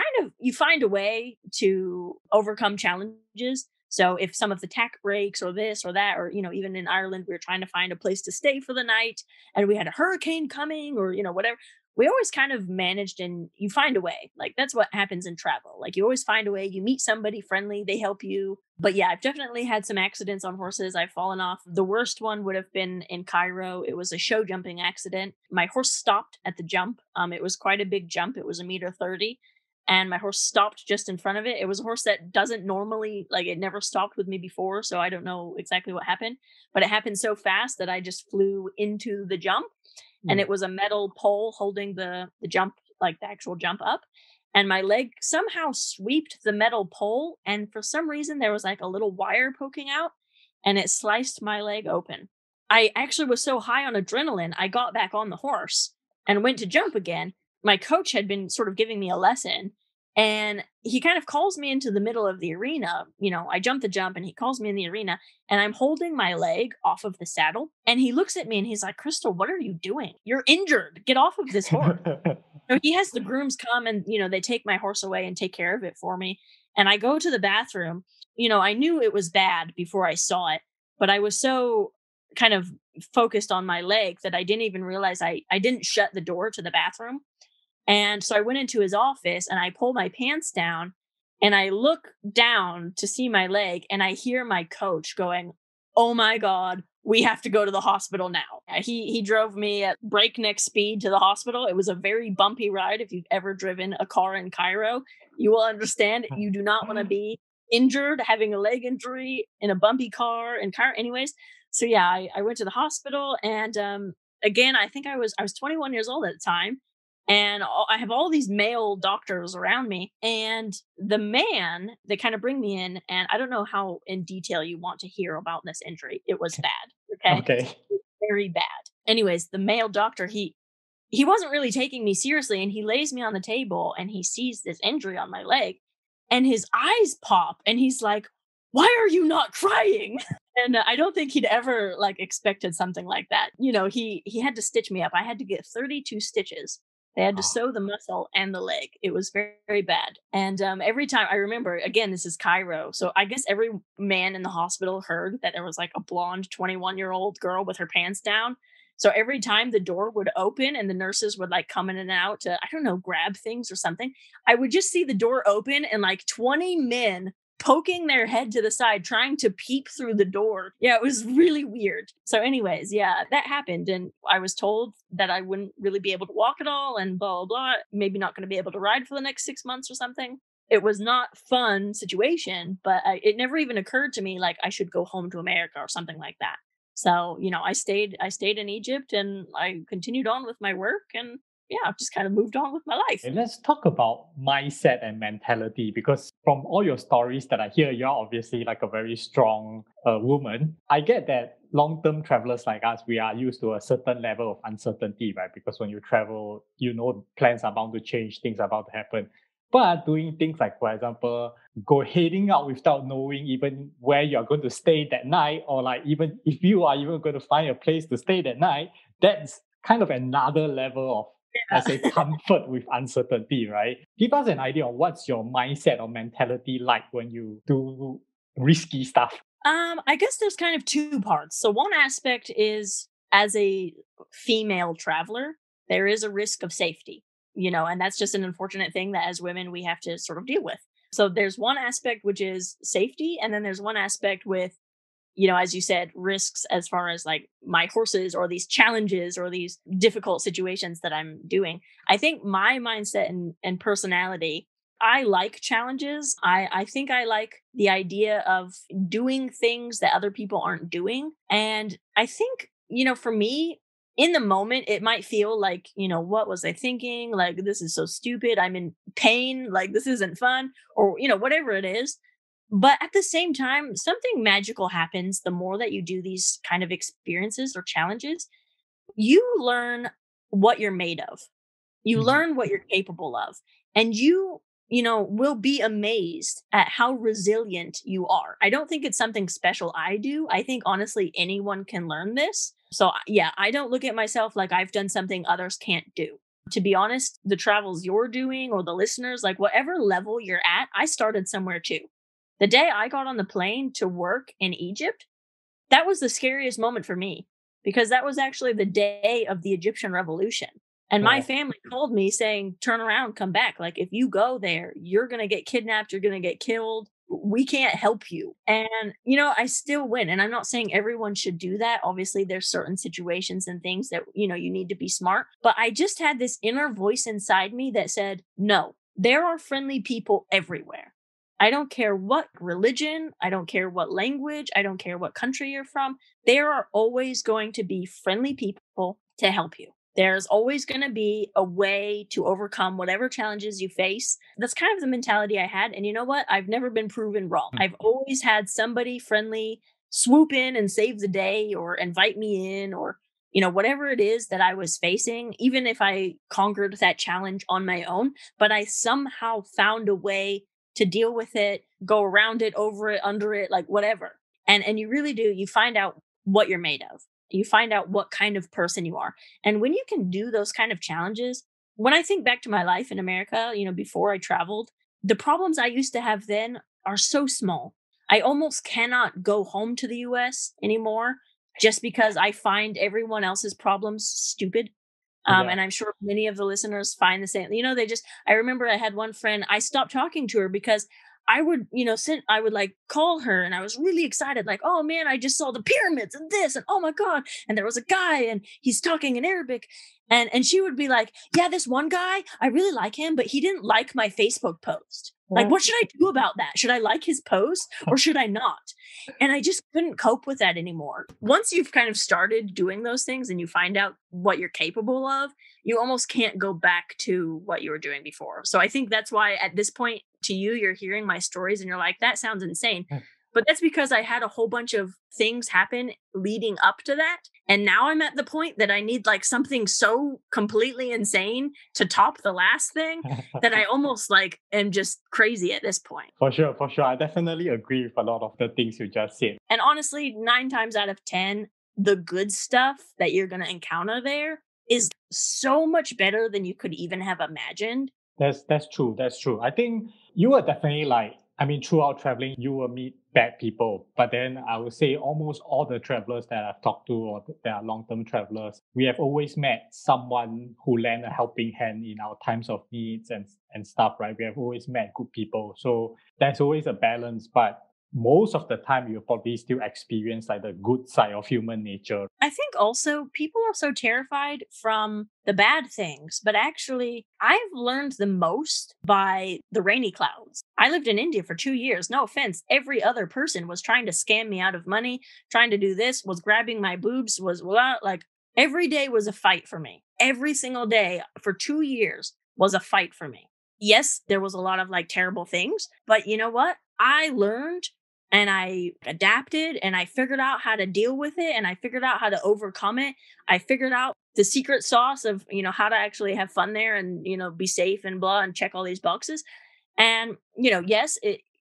find a way to overcome challenges. So if some of the tack breaks or this or that, or, even in Ireland, we were trying to find a place to stay for the night and we had a hurricane coming or, whatever, we always kind of managed, and you find a way. Like that's what happens in travel. Like you always find a way. You meet somebody friendly, they help you. But yeah, I've definitely had some accidents on horses. I've fallen off. The worst one would have been in Cairo. It was a show jumping accident. My horse stopped at the jump. It was quite a big jump. It was 1.30 meters. And my horse stopped just in front of it. It was a horse that doesn't normally, like, it never stopped with me before. So I don't know exactly what happened, but it happened so fast that I just flew into the jump. And it was a metal pole holding the jump, like the actual jump up. And my leg somehow sweeped the metal pole. And for some reason, there was like a little wire poking out and it sliced my leg open. I actually was so high on adrenaline, I got back on the horse and went to jump again. My coach had been sort of giving me a lesson, and he kind of calls me into the middle of the arena. I jump the jump and he calls me in the arena, and I'm holding my leg off of the saddle. And he looks at me and he's like, Krystal, what are you doing? You're injured. Get off of this horse. So he has the grooms come and, they take my horse away and take care of it for me. And I go to the bathroom. I knew it was bad before I saw it, but I was so kind of focused on my leg that I didn't even realize I didn't shut the door to the bathroom. And so I went into his office and I pull my pants down and I look down to see my leg and I hear my coach going, oh my God, we have to go to the hospital now. He drove me at breakneck speed to the hospital. It was a very bumpy ride. If you've ever driven a car in Cairo, you will understand you do not want to be injured, having a leg injury in a bumpy car in Cairo. Anyways, so yeah, I went to the hospital and again, I think I was 21 years old at the time. And I have all these male doctors around me. And the man, they kind of bring me in. And I don't know how in detail you want to hear about this injury. It was bad. Okay. Okay. Very bad. Anyways, the male doctor, he wasn't really taking me seriously. And he lays me on the table and he sees this injury on my leg. And his eyes pop. And he's like, why are you not crying? And I don't think he'd ever expected something like that. He had to stitch me up. I had to get 32 stitches. They had to sew the muscle and the leg. It was very, very bad. And every time I remember, again, this is Cairo. So I guess every man in the hospital heard that there was a blonde 21-year-old girl with her pants down. So every time the door would open and the nurses would come in and out to, I don't know, grab things or something, I would just see the door open and 20 men poking their head to the side, trying to peep through the door. Yeah, it was really weird. So anyways, yeah, that happened. And I was told that I wouldn't really be able to walk at all and blah, blah, blah. Maybe not going to be able to ride for the next 6 months or something. It was not a fun situation, but it never even occurred to me I should go home to America or something like that. So, I stayed in Egypt and I continued on with my work and yeah, I've just kind of moved on with my life. And let's talk about mindset and mentality, because from all your stories that I hear, you're obviously a very strong woman. I get that long-term travelers like us, we are used to a certain level of uncertainty, right? Because when you travel, plans are bound to change, things are about to happen. But doing things for example, heading out without knowing even where you're going to stay that night, or even if you are even going to find a place to stay that night, that's kind of another level of, let's say, comfort with uncertainty, right? Give us an idea of what's your mindset or mentality like when you do risky stuff. I guess there's kind of two parts. So one aspect is, as a female traveler, there is a risk of safety, and that's just an unfortunate thing that as women we have to sort of deal with. So there's one aspect which is safety, and then there's one aspect with, as you said, risks as far as my horses or these challenges or these difficult situations that I'm doing. I think my mindset and personality, I like challenges. I think I like the idea of doing things that other people aren't doing. And I think, for me, in the moment, it might feel what was I thinking? This is so stupid. I'm in pain. This isn't fun, or, whatever it is. But at the same time, something magical happens the more that you do these kind of experiences or challenges. You learn what you're made of. You learn what you're capable of. And you will be amazed at how resilient you are. I don't think it's something special I do. I think honestly, anyone can learn this. So yeah, I don't look at myself like I've done something others can't do. To be honest, the travels you're doing or the listeners, like whatever level you're at, I started somewhere too. The day I got on the plane to work in Egypt, that was the scariest moment for me because that was actually the day of the Egyptian revolution. And my family called me saying, turn around, come back. Like, if you go there, you're going to get kidnapped. You're going to get killed. We can't help you. And, I still went. And I'm not saying everyone should do that. Obviously, there's certain situations and things that, you need to be smart. But I just had this inner voice inside me that said, no, there are friendly people everywhere. I don't care what religion, I don't care what language, I don't care what country you're from. There are always going to be friendly people to help you. There's always going to be a way to overcome whatever challenges you face. That's kind of the mentality I had. And you know what? I've never been proven wrong. I've always had somebody friendly swoop in and save the day or invite me in or, whatever it is that I was facing, even if I conquered that challenge on my own, but I somehow found a way to deal with it, go around it, over it, under it, like whatever. And you really do, you find out what you're made of. You find out what kind of person you are. And when you can do those kind of challenges, when I think back to my life in America, before I traveled, the problems I used to have then are so small. I almost cannot go home to the US anymore just because I find everyone else's problems stupid. And I'm sure many of the listeners find the same. I remember I had one friend, I stopped talking to her because I would, I would like call her and I was really excited. Like, oh man, I just saw the pyramids and this and oh my God. And there was a guy and he's talking in Arabic. And she would be like, yeah, this one guy, I really like him, but he didn't like my Facebook post. Like, what should I do about that? Should I like his post or should I not? And I just couldn't cope with that anymore. Once you've kind of started doing those things and you find out what you're capable of, you almost can't go back to what you were doing before. So I think that's why at this point to you, you're hearing my stories and you're like, that sounds insane. But that's because I had a whole bunch of things happen leading up to that. And now I'm at the point that I need like something so completely insane to top the last thing that I almost like am just crazy at this point. For sure. I definitely agree with a lot of the things you just said. And honestly, 9 times out of 10, the good stuff that you're going to encounter there is so much better than you could even have imagined. That's true. I think you are definitely throughout traveling, you will meet bad people. But then I would say almost all the travelers that I've talked to or that are long-term travelers, we have always met someone who lent a helping hand in our times of needs and stuff, right? We have always met good people. So there's always a balance. But most of the time, you'll probably still experience like the good side of human nature. I think also people are so terrified from the bad things, but actually I've learned the most by the rainy clouds. I lived in India for 2 years. No offense. Every other person was trying to scam me out of money, trying to do this, was grabbing my boobs, was like every day was a fight for me. Every single day for 2 years was a fight for me. Yes, there was a lot of like terrible things, but you know what? I learned and I adapted and I figured out how to deal with it and I figured out how to overcome it. I figured out the secret sauce of, how to actually have fun there and, be safe and blah and check all these boxes. And, yes,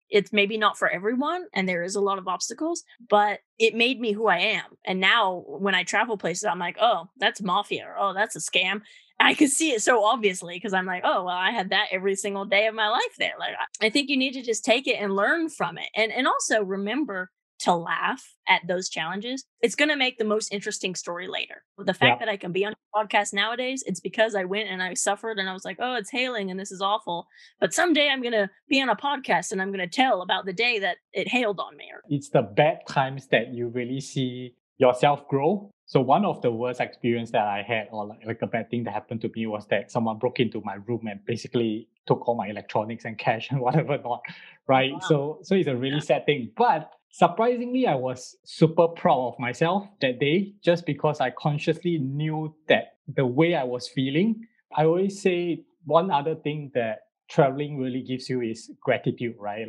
it's maybe not for everyone and there is a lot of obstacles, but it made me who I am. And now when I travel places, I'm like, oh, that's mafia or oh, that's a scam. I could see it so obviously because I'm like, oh, well, I had that every single day of my life there. Like, I think you need to just take it and learn from it. And also remember to laugh at those challenges. It's going to make the most interesting story later. The fact that I can be on a podcast nowadays, it's because I went and I suffered and I was like, oh, it's hailing and this is awful. But someday I'm going to be on a podcast and I'm going to tell about the day that it hailed on me. It's the bad times that you really see yourself grow. So one of the worst experience that I had or like a bad thing that happened to me was that someone broke into my room and basically took all my electronics and cash and whatever not, right? Wow. So it's a really sad thing. But surprisingly, I was super proud of myself that day just because I consciously knew that the way I was feeling. I always say one other thing that traveling really gives you is gratitude, right?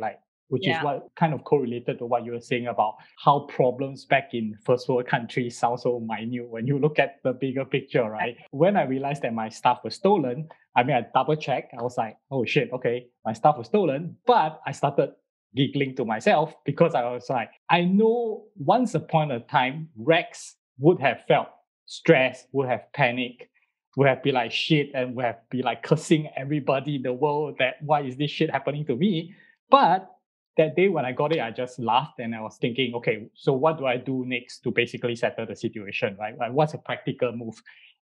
Which is what kind of correlated to what you were saying about how problems back in first world countries sound so minute when you look at the bigger picture, right? When I realized that my stuff was stolen, I mean, I double checked. I was like, oh shit, okay, my stuff was stolen. But I started giggling to myself because I was like, I know once upon a time, Rex would have felt stressed, would have panicked, would have been like shit, and would have been like cursing everybody in the world that why is this shit happening to me? But that day when I got it, I just laughed and I was thinking, okay, so what do I do next to basically settle the situation, right? Like, what's a practical move?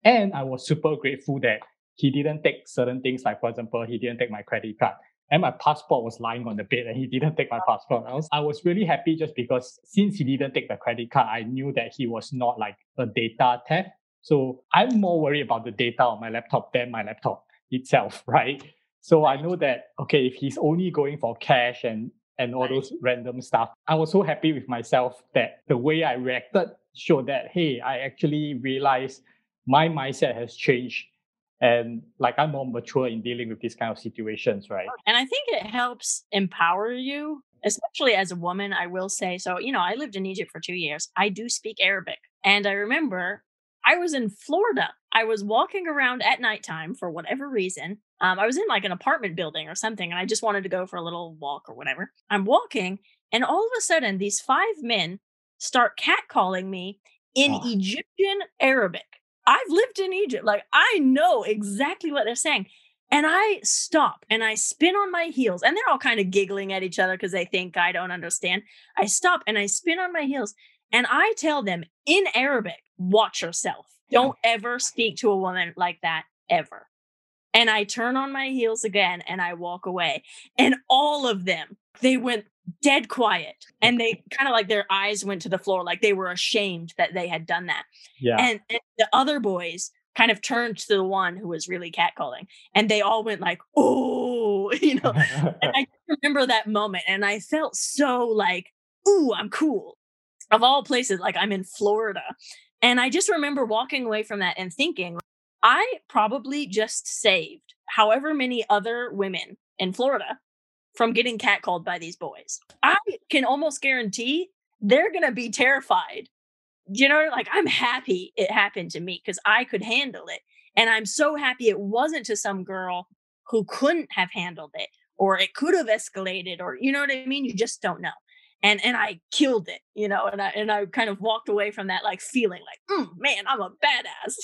And I was super grateful that he didn't take certain things, like, for example, he didn't take my credit card. And my passport was lying on the bed and he didn't take my passport. I was really happy just because since he didn't take the credit card, I knew that he was not like a data theft. So I'm more worried about the data on my laptop than my laptop itself, right? So I know that, okay, if he's only going for cash and all those random stuff, I was so happy with myself that the way I reacted showed that, hey, I actually realized my mindset has changed and like I'm more mature in dealing with these kind of situations, right? And I think it helps empower you, especially as a woman, I will say. So, I lived in Egypt for 2 years. I do speak Arabic. And I remember I was in Florida. I was walking around at nighttime for whatever reason. I was in like an apartment building or something, and I just wanted to go for a little walk or whatever. I'm walking, and all of a sudden, these five men start catcalling me in Ah, Egyptian Arabic. I've lived in Egypt. Like, I know exactly what they're saying. And I stop and I spin on my heels, and they're all kind of giggling at each other because they think I don't understand. I stop and I spin on my heels and I tell them in Arabic, watch yourself. Don't ever speak to a woman like that ever. And I turn on my heels again and I walk away. And all of them, they went dead quiet and they kind of like their eyes went to the floor, like they were ashamed that they had done that. yeah. And the other boys kind of turned to the one who was really catcalling and they all went like, oh, and I remember that moment and I felt so like, ooh, I'm cool. Of all places, like I'm in Florida. And I just remember walking away from that and thinking, I probably just saved however many other women in Florida from getting catcalled by these boys. I can almost guarantee they're going to be terrified. Like I'm happy it happened to me because I could handle it. And I'm so happy it wasn't to some girl who couldn't have handled it or it could have escalated or, you know what I mean? You just don't know. And I killed it, and I kind of walked away from that like feeling like, man, I'm a badass.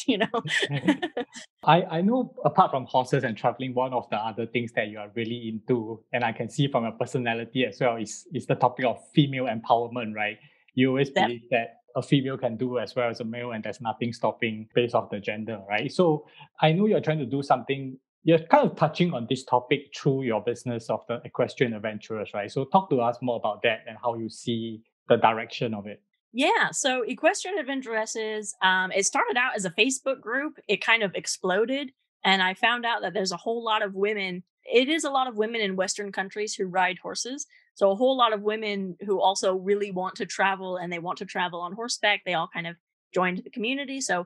I know apart from horses and traveling, one of the other things that you are really into, and I can see from your personality as well, is the topic of female empowerment, right? You always Def- believe that a female can do as well as a male and there's nothing stopping based off the gender, right? So I know you're trying to do something, you're kind of touching on this topic through your business of the Equestrian Adventuress, right? So talk to us more about that and how you see the direction of it. Yeah, so Equestrian Adventuresses, it started out as a Facebook group. It kind of exploded, and I found out that there's a whole lot of women. It is a lot of women in Western countries who ride horses. So a whole lot of women who also really want to travel and they want to travel on horseback. They all kind of joined the community. So,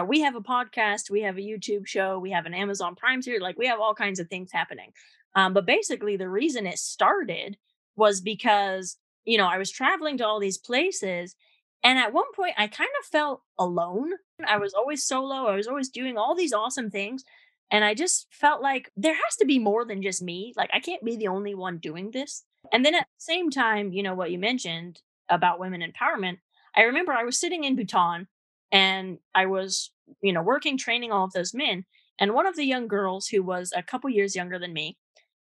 we have a podcast, we have a YouTube show, we have an Amazon Prime series, like we have all kinds of things happening. But basically, the reason it started was because, I was traveling to all these places and at one point, I kind of felt alone. I was always solo. I was always doing all these awesome things. And I just felt like there has to be more than just me. Like, I can't be the only one doing this. And then at the same time, what you mentioned about women empowerment, I remember I was sitting in Bhutan and I was, working, training all of those men. And one of the young girls who was a couple years younger than me,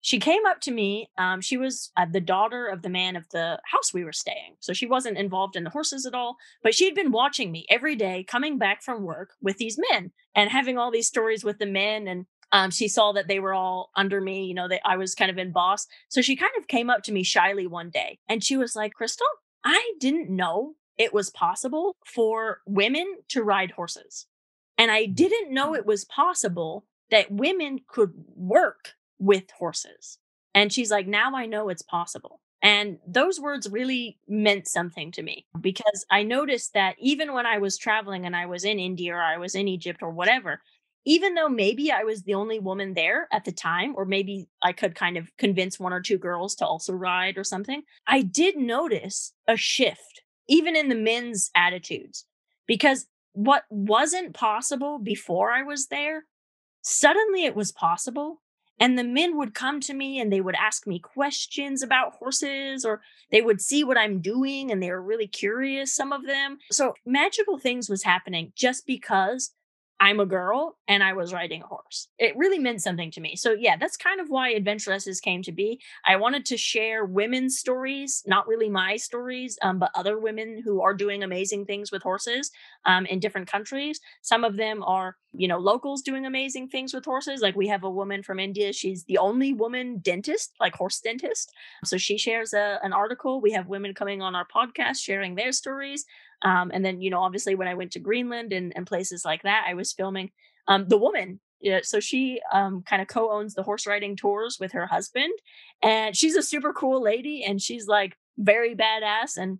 she came up to me. She was the daughter of the man of the house we were staying. So she wasn't involved in the horses at all, but she had been watching me every day coming back from work with these men and having all these stories with the men. And she saw that they were all under me, that I was kind of in boss. So she kind of came up to me shyly one day and she was like, Krystal, I didn't know it was possible for women to ride horses. And I didn't know it was possible that women could work with horses. And she's like, now I know it's possible. And those words really meant something to me because I noticed that even when I was traveling and I was in India or I was in Egypt or whatever, even though maybe I was the only woman there at the time, or maybe I could kind of convince one or two girls to also ride or something, I did notice a shift, even in the men's attitudes, because what wasn't possible before I was there suddenly it was possible. And the men would come to me and they would ask me questions about horses, or they would see what I'm doing and they were really curious, some of them. So magical things was happening just because I'm a girl and I was riding a horse. It really meant something to me. So yeah, that's kind of why Adventuresses came to be. I wanted to share women's stories, not really my stories, but other women who are doing amazing things with horses in different countries. Some of them are, locals doing amazing things with horses. Like we have a woman from India. She's the only woman dentist, like horse dentist. So she shares an article. We have women coming on our podcast sharing their stories. And then, obviously when I went to Greenland and places like that, I was filming the woman. Yeah, so she kind of co-owns the horse riding tours with her husband. And she's a super cool lady and she's like very badass. And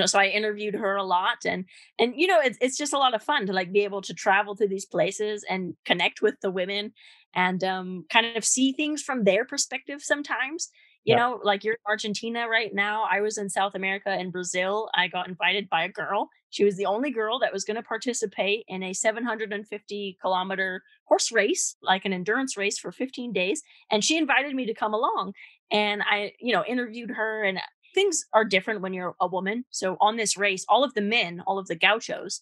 so I interviewed her a lot, and it's just a lot of fun to like be able to travel to these places and connect with the women and kind of see things from their perspective sometimes. Yeah. Like you're in Argentina right now. I was in South America in Brazil. I got invited by a girl. She was the only girl that was going to participate in a 750-kilometer horse race, like an endurance race for 15 days. And she invited me to come along. And I, interviewed her, and things are different when you're a woman. So on this race, all of the men, all of the gauchos,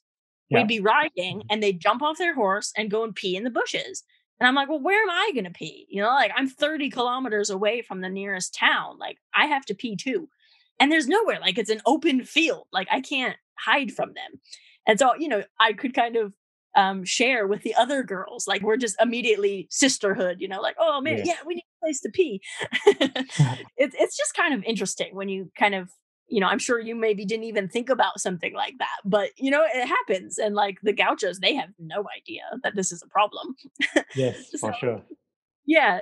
we'd Yeah. be riding and they'd jump off their horse and go and pee in the bushes. And I'm like, well, where am I going to pee? Like I'm 30 kilometers away from the nearest town. Like I have to pee too. And there's nowhere, like it's an open field. Like I can't hide from them. And so, I could kind of share with the other girls. Like we're just immediately sisterhood, like, oh man, Yes. yeah, we need a place to pee. It's just kind of interesting when you kind of, I'm sure you maybe didn't even think about something like that, but it happens. And like the gauchos, they have no idea that this is a problem. Yes, So for sure. yeah,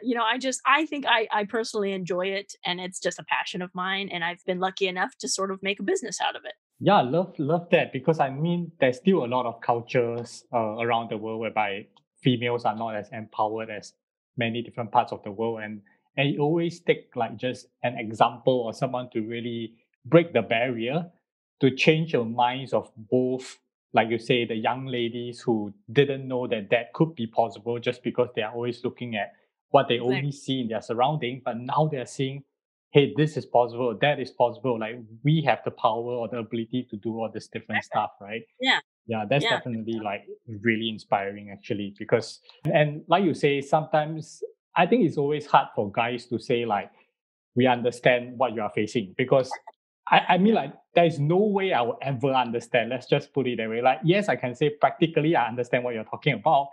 I think I personally enjoy it, and it's just a passion of mine. And I've been lucky enough to sort of make a business out of it. Yeah, love that, because I mean there's still a lot of cultures around the world whereby females are not as empowered as many different parts of the world, and it always take like just an example or someone to really break the barrier to change the minds of both, like you say, the young ladies who didn't know that that could be possible just because they are always looking at what they Exactly. only see in their surrounding, but now they're seeing, hey, this is possible, that is possible. Like we have the power or the ability to do all this different stuff, right? Yeah. Yeah, that's Yeah. definitely like really inspiring actually. Because, and like you say, sometimes I think it's always hard for guys to say like, we understand what you are facing, because I mean like there's no way I will ever understand. Let's just put it that way. Like, yes, I can say practically I understand what you're talking about,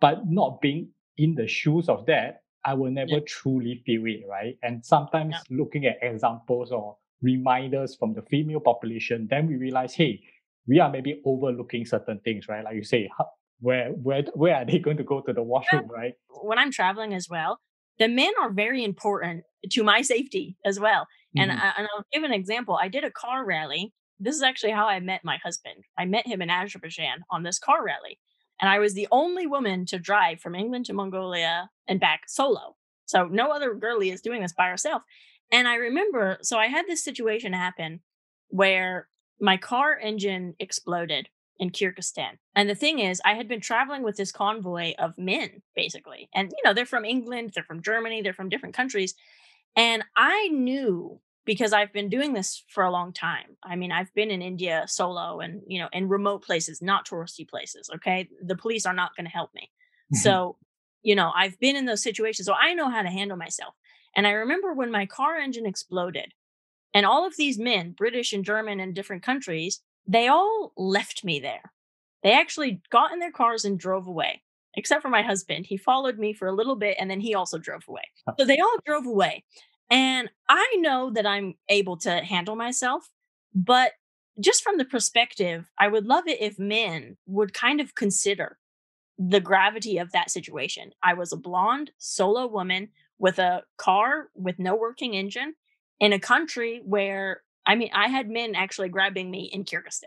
but not being in the shoes of that, I will Yeah. never truly feel it, right? And Yeah. sometimes looking at examples or reminders from the female population, then we realize, hey, we are maybe overlooking certain things, right? Like you say, where are they going to go to the Yeah. washroom, right? When I'm traveling as well, the men are very important to my safety as well. And Mhm. and I'll give an example. I did a car rally. This is actually how I met my husband. I met him in Azerbaijan on this car rally. And I was the only woman to drive from England to Mongolia and back solo. So no other girlie is doing this by herself. And I remember, so I had this situation happen where my car engine exploded in Kyrgyzstan. And the thing is, I had been traveling with this convoy of men, basically. And, they're from England, they're from Germany, they're from different countries. And I knew, because I've been doing this for a long time. I mean, I've been in India solo and, in remote places, not touristy places. Okay. The police are not going to help me. So, I've been in those situations. So I know how to handle myself. And I remember when my car engine exploded, and all of these men, British and German and different countries, they all left me there. They actually got in their cars and drove away, except for my husband. He followed me for a little bit and then he also drove away. So they all drove away. And I know that I'm able to handle myself, but just from the perspective, I would love it if men would kind of consider the gravity of that situation. I was a blonde solo woman with a car with no working engine in a country where, I mean, I had men actually grabbing me in Kyrgyzstan.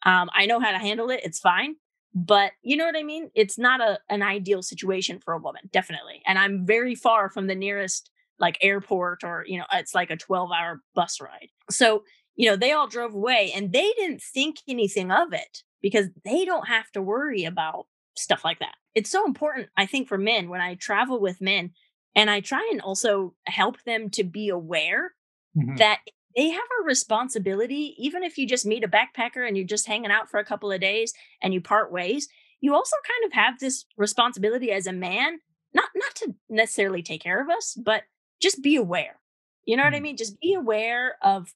I know how to handle it. It's fine. But you know what I mean? It's not an ideal situation for a woman, definitely. And I'm very far from the nearest like airport, or, it's like a 12-hour bus ride. So, they all drove away and they didn't think anything of it because they don't have to worry about stuff like that. It's so important, I think, for men when I travel with men, and I try and also help them to be aware Mhm. that they have a responsibility. Even if you just meet a backpacker and you're just hanging out for a couple of days and you part ways, you also kind of have this responsibility as a man, not to necessarily take care of us, but just be aware. You know what I Mm. mean? Just be aware of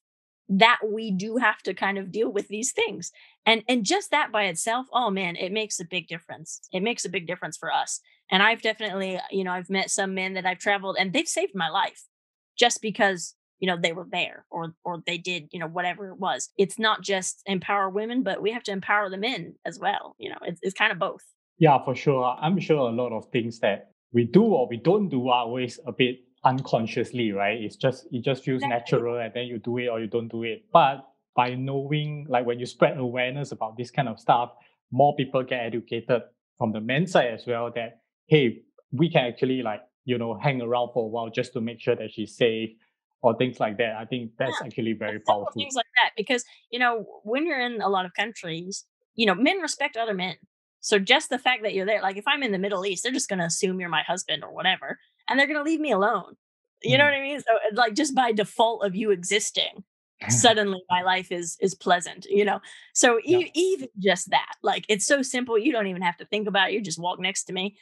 that we do have to kind of deal with these things. And just that by itself, oh man, it makes a big difference. It makes a big difference for us. And I've definitely, I've met some men that I've traveled and they've saved my life just because they were there, or they did, whatever it was. It's not just empower women, but we have to empower the men as well. It's kind of both. Yeah, for sure. I'm sure a lot of things that we do or we don't do are always a bit unconsciously, right? It just feels Exactly. natural and then you do it or you don't do it. But by knowing, like when you spread awareness about this kind of stuff, more people get educated from the men's side as well that, hey, we can actually hang around for a while just to make sure that she's safe or things like that. I think that's Yeah. actually very It's simple powerful. things like that because, when you're in a lot of countries, men respect other men. So just the fact that you're there, like if I'm in the Middle East, they're just going to assume you're my husband or whatever, and they're going to leave me alone. You know Mm. what I mean? So like just by default of you existing, suddenly my life is pleasant, So Yeah. even just that, like it's so simple, you don't even have to think about it. You just walk next to me.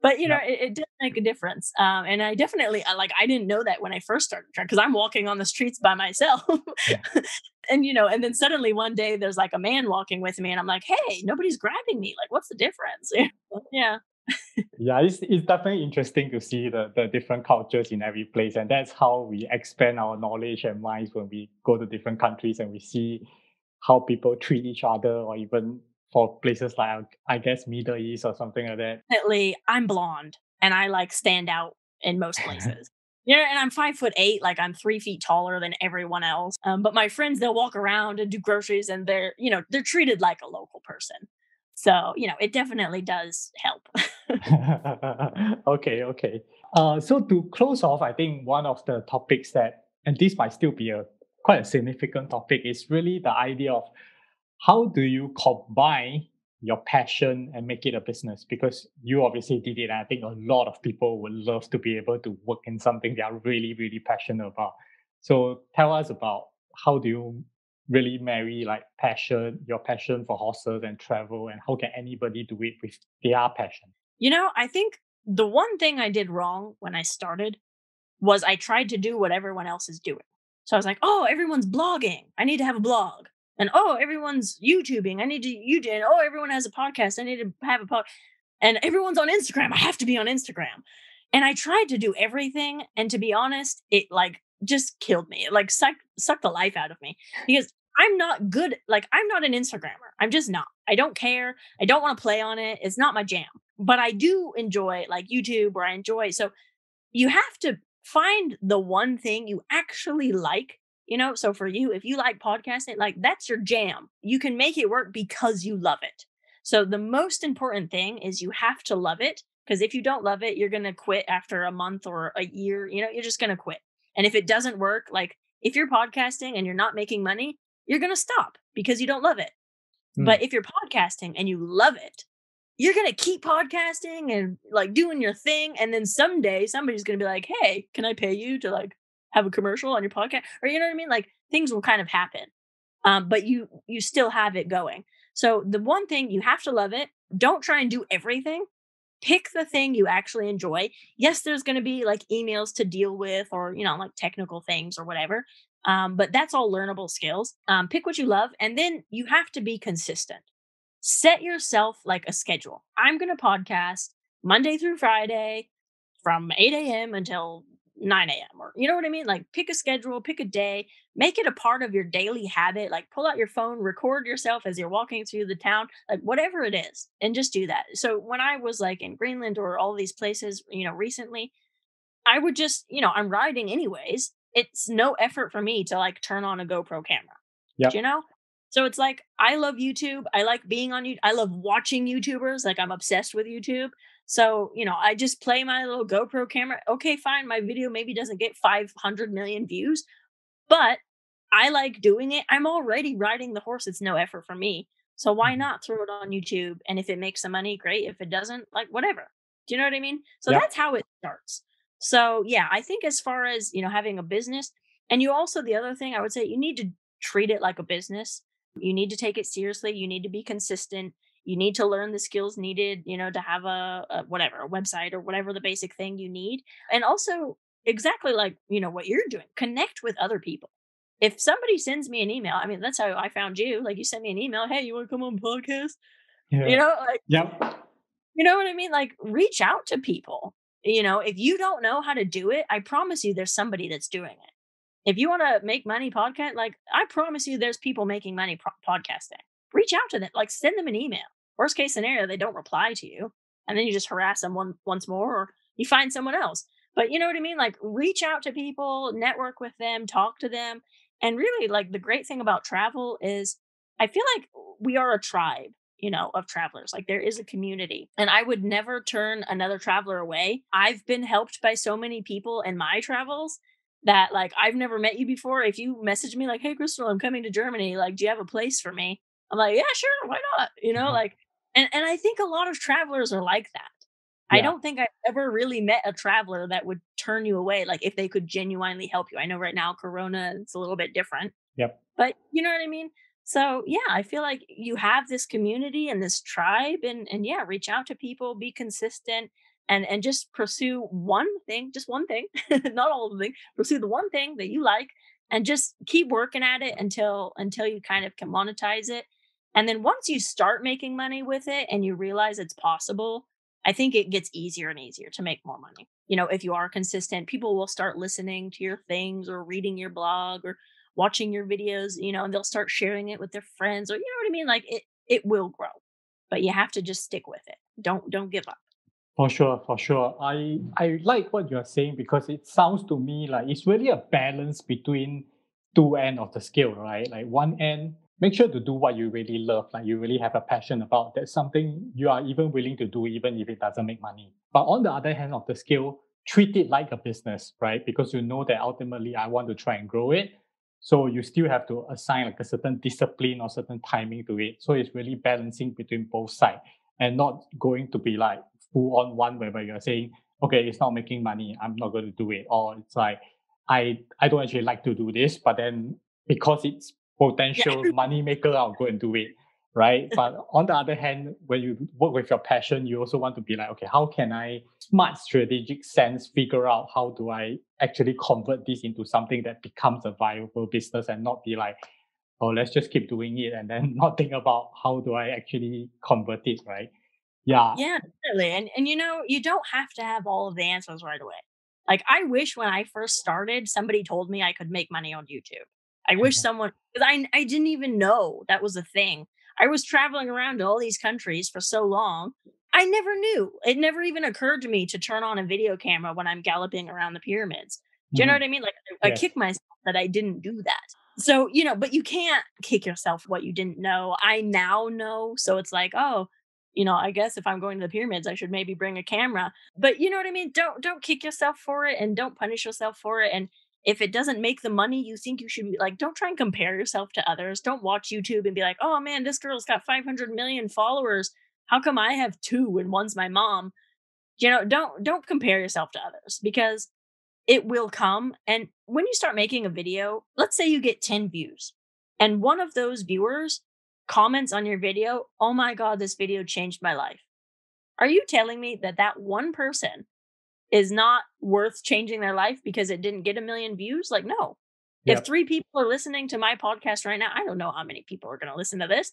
But Yeah. it does make a difference. And I definitely I didn't know that when I first started trying because I'm walking on the streets by myself. And and then suddenly one day there's like a man walking with me and I'm like, hey, nobody's grabbing me. Like, what's the difference? Yeah. Yeah, it's definitely interesting to see the different cultures in every place. And that's how we expand our knowledge and minds when we go to different countries and we see how people treat each other, or even for places like, I guess, Middle East or something like that. Definitely, I'm blonde and I like stand out in most places. And I'm 5'8", like I'm 3 feet taller than everyone else. But my friends, they'll walk around and do groceries and they're treated like a local person. So, it definitely does help. Okay, okay. So to close off, I think one of the topics that, and this might still be a quite a significant topic, is really the idea of how do you combine your passion and make it a business? Because you obviously did it, and I think a lot of people would love to be able to work in something they are really, really passionate about. So tell us about how do you really marry like your passion for horses and travel, and how can anybody do it with their passion? I think the one thing I did wrong when I started was I tried to do what everyone else is doing. So I was like, oh, everyone's blogging. I need to have a blog. And oh, everyone's YouTubing. I need to YouTube. And oh, everyone has a podcast. I need to have a podcast. And everyone's on Instagram. I have to be on Instagram. And I tried to do everything. And to be honest, it like just killed me. It like sucked the life out of me because I'm not good. Like I'm not an Instagrammer. I'm just not. I don't care. I don't want to play on it. It's not my jam. But I do enjoy like YouTube where I enjoy. So you have to find the one thing you actually like. So for you, if you like podcasting, like that's your jam. You can make it work because you love it. So the most important thing is you have to love it, because if you don't love it, you're going to quit after a month or a year. You're just going to quit. And if it doesn't work, like if you're podcasting and you're not making money, you're going to stop because you don't love it. Hmm. But if you're podcasting and you love it, you're going to keep podcasting and like doing your thing. And then someday somebody's going to be like, hey, can I pay you to like have a commercial on your podcast? Or you know what I mean? Like things will kind of happen. But you still have it going. So the one thing, you have to love it. Don't try and do everything. Pick the thing you actually enjoy. Yes, there's going to be like emails to deal with, or like technical things or whatever. But that's all learnable skills. Pick what you love, and then you have to be consistent. Set yourself like a schedule. I'm going to podcast Monday through Friday from 8 a.m. until 9 a.m. Or you know what I mean? Like pick a schedule, pick a day, make it a part of your daily habit. Like pull out your phone, record yourself as you're walking through the town, like whatever it is, and just do that. So when I was like in Greenland or all these places, recently, I would just, I'm riding anyways. It's no effort for me to like turn on a GoPro camera. Do you Yep. know? So it's like I love YouTube. I like being on YouTube. I love watching YouTubers. Like I'm obsessed with YouTube. So, I just play my little GoPro camera. Okay, fine. My video maybe doesn't get 500 million views, but I like doing it. I'm already riding the horse. It's no effort for me. So why Mhm. not throw it on YouTube? And if it makes some money, great. If it doesn't, like whatever. Do you know what I mean? So Yep. that's how it starts. So yeah, I think as far as, having a business, and you also, the other thing I would say, you need to treat it like a business. You need to take it seriously. You need to be consistent. You need to learn the skills needed, to have a whatever, a website or whatever the basic thing you need. And also exactly like, what you're doing, connect with other people. If somebody sends me an email, I mean, that's how I found you. Like you sent me an email, hey, you want to come on podcast? Yeah. Like, Yep. you know what I mean? Like reach out to people. If you don't know how to do it, I promise you there's somebody that's doing it. If you want to make money podcast, like I promise you there's people making money podcasting. Reach out to them, like send them an email. Worst case scenario, they don't reply to you. And then you just harass them once more, or you find someone else. But you know what I mean? Like reach out to people, network with them, talk to them. And really, like the great thing about travel is I feel like we are a tribe, of travelers. Like there is a community. And I would never turn another traveler away. I've been helped by so many people in my travels that like I've never met you before. If you message me like, "Hey Crystal, I'm coming to Germany. Like, do you have a place for me?" I'm like, "Yeah, sure, why not?" Like and I think a lot of travelers are like that. I Yeah. don't think I've ever really met a traveler that would turn you away, like if they could genuinely help you. I know right now Corona, it's a little bit different, Yep. but you know what I mean? So yeah, I feel like you have this community and this tribe, and yeah, reach out to people, be consistent, and just pursue one thing, just one thing, not all of the things. Pursue the one thing that you like, and just keep working at it until you kind of can monetize it. And then once you start making money with it and you realize it's possible, I think it gets easier and easier to make more money. If you are consistent, people will start listening to your things or reading your blog or watching your videos, and they'll start sharing it with their friends, or you know what I mean? Like it will grow. But you have to just stick with it. Don't give up. For sure, for sure. I like what you're saying because it sounds to me like it's really a balance between two ends of the scale, right? Like one end, make sure to do what you really love, like you really have a passion about. That's something you are even willing to do, even if it doesn't make money. But on the other hand of the scale, treat it like a business, right? Because you know that ultimately I want to try and grow it. So you still have to assign like a certain discipline or certain timing to it. So it's really balancing between both sides and not going to be like full on one where you're saying, okay, it's not making money, I'm not going to do it. Or it's like, I don't actually like to do this, but then because it's Yeah. potential money maker, I'll go and do it. Right. But on the other hand, when you work with your passion, you also want to be like, okay, how can I smart strategic sense figure out how do I actually convert this into something that becomes a viable business and not be like, oh, let's just keep doing it and then not think about how do I actually convert it, right? Yeah. Yeah, definitely. And you don't have to have all of the answers right away. Like I wish when I first started, somebody told me I could make money on YouTube. I wish someone, because I didn't even know that was a thing. I was traveling around to all these countries for so long. I never knew. It never even occurred to me to turn on a video camera when I'm galloping around the pyramids. Do you know Mhm. what I mean? Like I Yes. kick myself that I didn't do that. So, but you can't kick yourself what you didn't know. I now know. So it's like, oh, I guess if I'm going to the pyramids, I should maybe bring a camera. But you know what I mean? Don't kick yourself for it, and don't punish yourself for it. And if it doesn't make the money you think you should be, like, don't try and compare yourself to others. Don't watch YouTube and be like, "Oh man, this girl's got 500 million followers. How come I have two and one's my mom?" Don't compare yourself to others, because it will come. And when you start making a video, let's say you get 10 views, and one of those viewers comments on your video, "Oh my God, this video changed my life." Are you telling me that that one person is not worth changing their life because it didn't get a million views? Like, no. If Yep. three people are listening to my podcast right now, I don't know how many people are going to listen to this,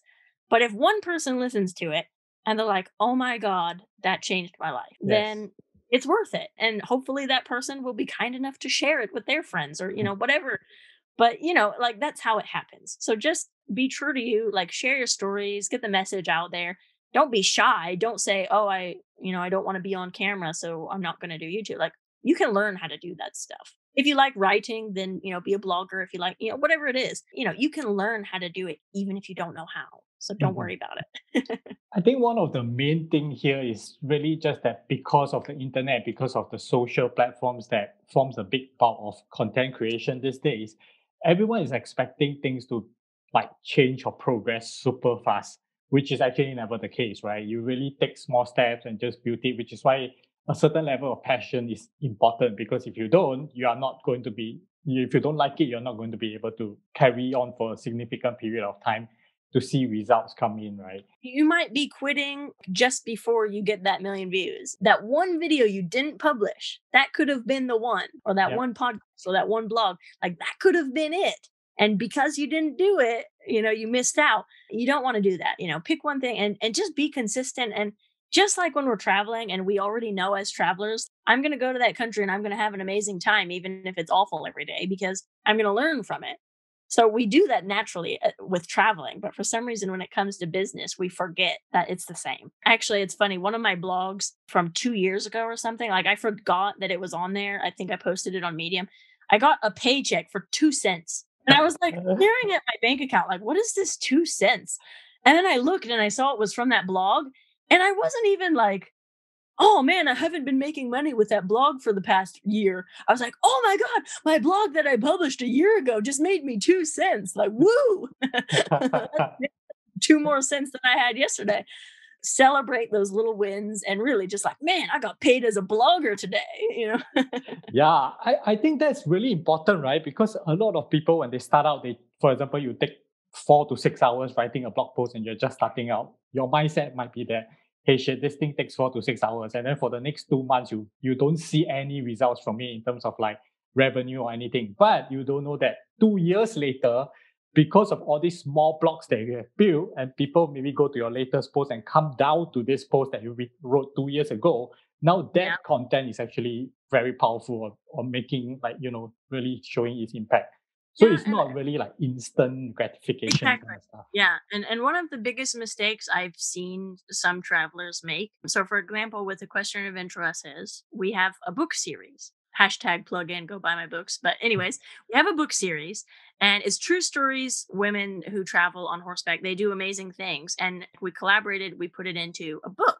but if one person listens to it and they're like, "Oh my God, that changed my life," Yes. then it's worth it. And hopefully that person will be kind enough to share it with their friends, or, whatever. But, like that's how it happens. So just be true to you, like share your stories, get the message out there. Don't be shy. Don't say, "Oh, I don't want to be on camera, so I'm not going to do YouTube." Like you can learn how to do that stuff. If you like writing, then, be a blogger. If you like, whatever it is, you can learn how to do it even if you don't know how. So don't Mhm. worry about it. I think one of the main thing here is really just that because of the internet, because of the social platforms that forms a big part of content creation these days, everyone is expecting things to like change or progress super fast, which is actually never the case, right? You really take small steps and just build it, which is why a certain level of passion is important, because if you don't, you are not going to be, if you don't like it, you're not going to be able to carry on for a significant period of time to see results come in, right? You might be quitting just before you get that million views. That one video you didn't publish, that could have been the one, or that Yep. one podcast, or that one blog, like that could have been it. And because you didn't do it, you missed out. You don't want to do that. Pick one thing and just be consistent. And just like when we're traveling and we already know as travelers, I'm going to go to that country and I'm going to have an amazing time, even if it's awful every day, because I'm going to learn from it. So we do that naturally with traveling, but for some reason, when it comes to business, we forget that it's the same. Actually, it's funny. One of my blogs from 2 years ago or something, like I forgot that it was on there. I think I posted it on Medium. I got a paycheck for 2 cents. And I was like staring at my bank account, like, what is this 2 cents? And then I looked and I saw it was from that blog. And I wasn't even like, oh man, I haven't been making money with that blog for the past year. I was like, oh my God, my blog that I published a year ago just made me 2 cents. Like, woo! 2 more cents than I had yesterday. Celebrate those little wins and really just like, man, I got paid as a blogger today, Yeah, I think that's really important, right? Because a lot of people, when they start out, for example, you take 4 to 6 hours writing a blog post and you're just starting out. Your mindset might be that, hey, shit, this thing takes 4 to 6 hours. And then for the next 2 months, you don't see any results from it in terms of like revenue or anything. But you don't know that 2 years later, because of all these small blogs that you have built, and people maybe go to your latest post and come down to this post that you wrote 2 years ago, now that content is actually very powerful or making really showing its impact. So it's not really like instant gratification kind of stuff. Yeah. And one of the biggest mistakes I've seen some travelers make. So for example, with Equestrian Adventuresses, we have a book series. Hashtag plug in, go buy my books. But anyways, we have a book series and it's true stories, women who travel on horseback. They do amazing things. And we collaborated, we put it into a book.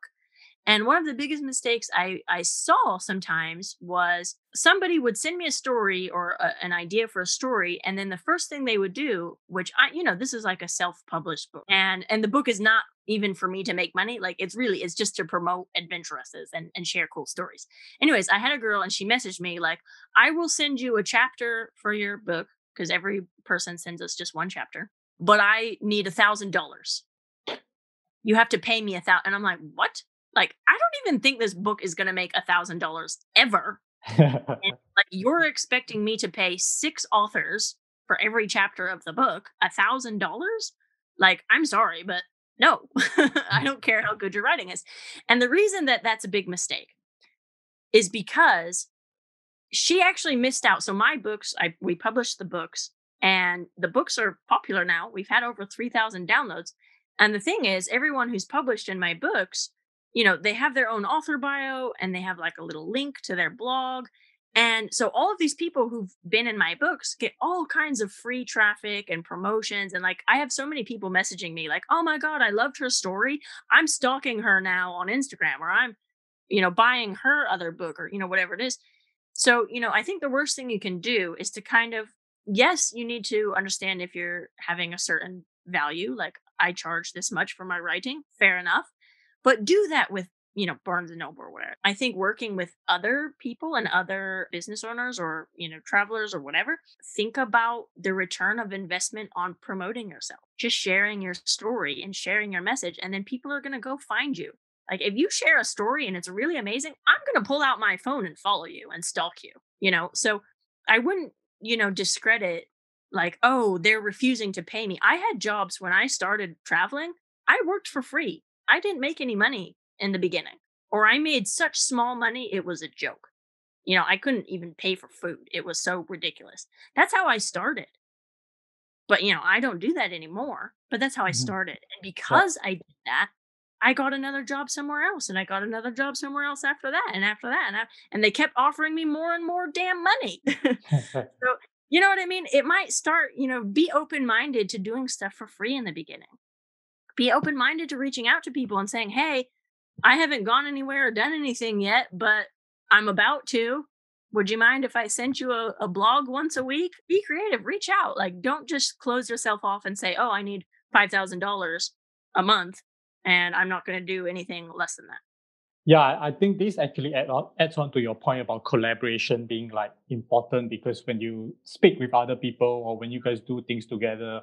And one of the biggest mistakes I saw sometimes was somebody would send me a story or an idea for a story. And then the first thing they would do, which this is like a self-published book. And the book is not even for me to make money. Like it's just to promote adventuresses and share cool stories. Anyways, I had a girl and she messaged me like, I will send you a chapter for your book because every person sends us just one chapter, but I need $1,000. You have to pay me $1,000. And I'm like, what? Like, I don't even think this book is going to make $1,000 ever. And, like, you're expecting me to pay 6 authors for every chapter of the book $1,000? Like, I'm sorry, but no, I don't care how good your writing is. And the reason that that's a big mistake is because she actually missed out. So my books, we published the books, and the books are popular now. We've had over 3,000 downloads. And the thing is, everyone who's published in my books, they have their own author bio and they have like a little link to their blog. And so all of these people who've been in my books get all kinds of free traffic and promotions. And like, I have so many people messaging me like, oh my God, I loved her story. I'm stalking her now on Instagram, or I'm, buying her other book, or, whatever it is. So, I think the worst thing you can do is to kind of, yes, you need to understand if you're having a certain value, like I charge this much for my writing, fair enough. But do that with, Barnes and Noble or whatever. I think working with other people and other business owners or, travelers or whatever, think about the return of investment on promoting yourself, just sharing your story and sharing your message. And then people are going to go find you. Like if you share a story and it's really amazing, I'm going to pull out my phone and follow you and stalk you, So I wouldn't, discredit like, oh, they're refusing to pay me. I had jobs when I started traveling. I worked for free. I didn't make any money in the beginning, or I made such small money, it was a joke. I couldn't even pay for food. It was so ridiculous. That's how I started. But, I don't do that anymore, but that's how I started. And because I did that, I got another job somewhere else, and I got another job somewhere else after that, and after that. And they kept offering me more and more damn money. So, you know what I mean? It might start, be open-minded to doing stuff for free in the beginning. Be open-minded to reaching out to people and saying, hey, I haven't gone anywhere or done anything yet, but I'm about to. Would you mind if I sent you a blog once a week? Be creative, reach out. Like, don't just close yourself off and say, oh, I need $5,000. a month, and I'm not going to do anything less than that. Yeah, I think this actually adds on to your point about collaboration being like important, because when you speak with other people or when you guys do things together,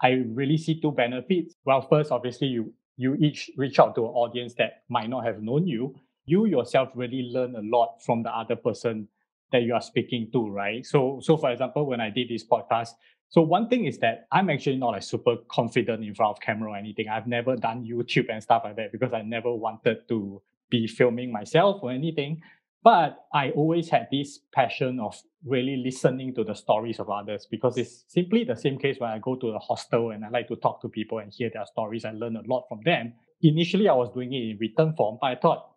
I really see two benefits. Well, first, obviously, you each reach out to an audience that might not have known you. You yourself really learn a lot from the other person that you are speaking to, right? So for example, when I did this podcast, so one thing is that I'm actually not like super confident in front of camera or anything. I've never done YouTube and stuff like that because I never wanted to be filming myself or anything. But I always had this passion of really listening to the stories of others, because it's simply the same case when I go to a hostel and I like to talk to people and hear their stories. I learn a lot from them. Initially, I was doing it in written form, but I thought,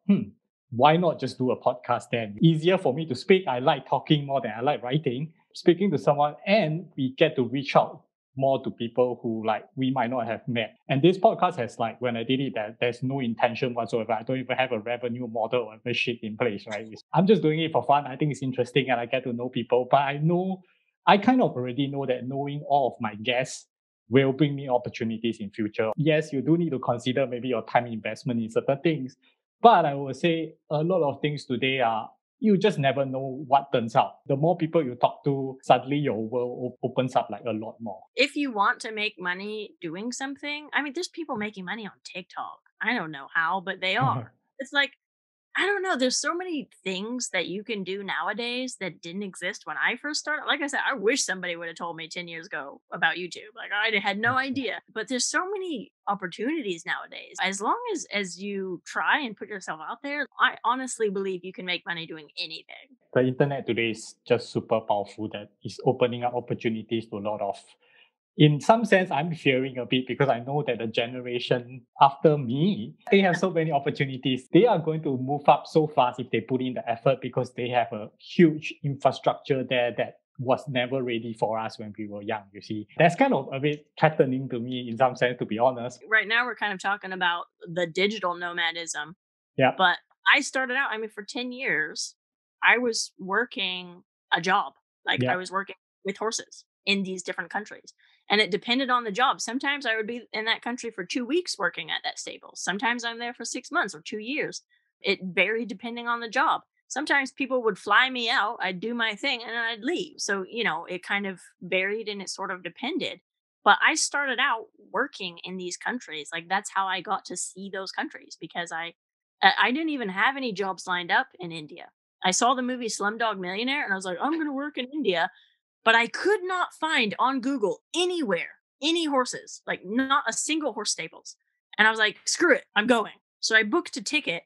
why not just do a podcast then? Easier for me to speak. I like talking more than I like writing. Speaking to someone, and we get to reach out more to people who like we might not have met. And this podcast has like, when I did it, that there's no intention whatsoever. I don't even have a revenue model or a shit in place, right? I'm just doing it for fun. I think it's interesting and I get to know people. But I kind of already know that knowing all of my guests will bring me opportunities in future. Yes, you do need to consider maybe your time investment in certain things. But I would say a lot of things today are, you just never know what turns out. The more people you talk to, suddenly your world opens up like a lot more. If you want to make money doing something, I mean, there's people making money on TikTok. I don't know how, but they are. It's like, I don't know. There's so many things that you can do nowadays that didn't exist when I first started. Like I said, I wish somebody would have told me 10 years ago about YouTube. Like I had no idea. But there's so many opportunities nowadays. As long as you try and put yourself out there, I honestly believe you can make money doing anything. The internet today is just super powerful, that is opening up opportunities to a lot of, in some sense, I'm fearing a bit because I know that the generation after me, they have so many opportunities. They are going to move up so fast if they put in the effort, because they have a huge infrastructure there that was never ready for us when we were young, you see. That's kind of a bit threatening to me in some sense, to be honest. Right now, we're kind of talking about the digital nomadism. Yeah. But I started out, I mean, for 10 years, I was working a job. Like I was working with horses in these different countries. And it depended on the job. Sometimes I would be in that country for 2 weeks working at that stable. Sometimes I'm there for 6 months or 2 years. It varied depending on the job. Sometimes people would fly me out, I'd do my thing, and then I'd leave. So, it kind of varied and it sort of depended. But I started out working in these countries. Like that's how I got to see those countries, because I didn't even have any jobs lined up in India. I saw the movie Slumdog Millionaire and I was like, I'm going to work in India. But I could not find on Google anywhere any horses, like not a single horse stables. And I was like, screw it, I'm going. So I booked a ticket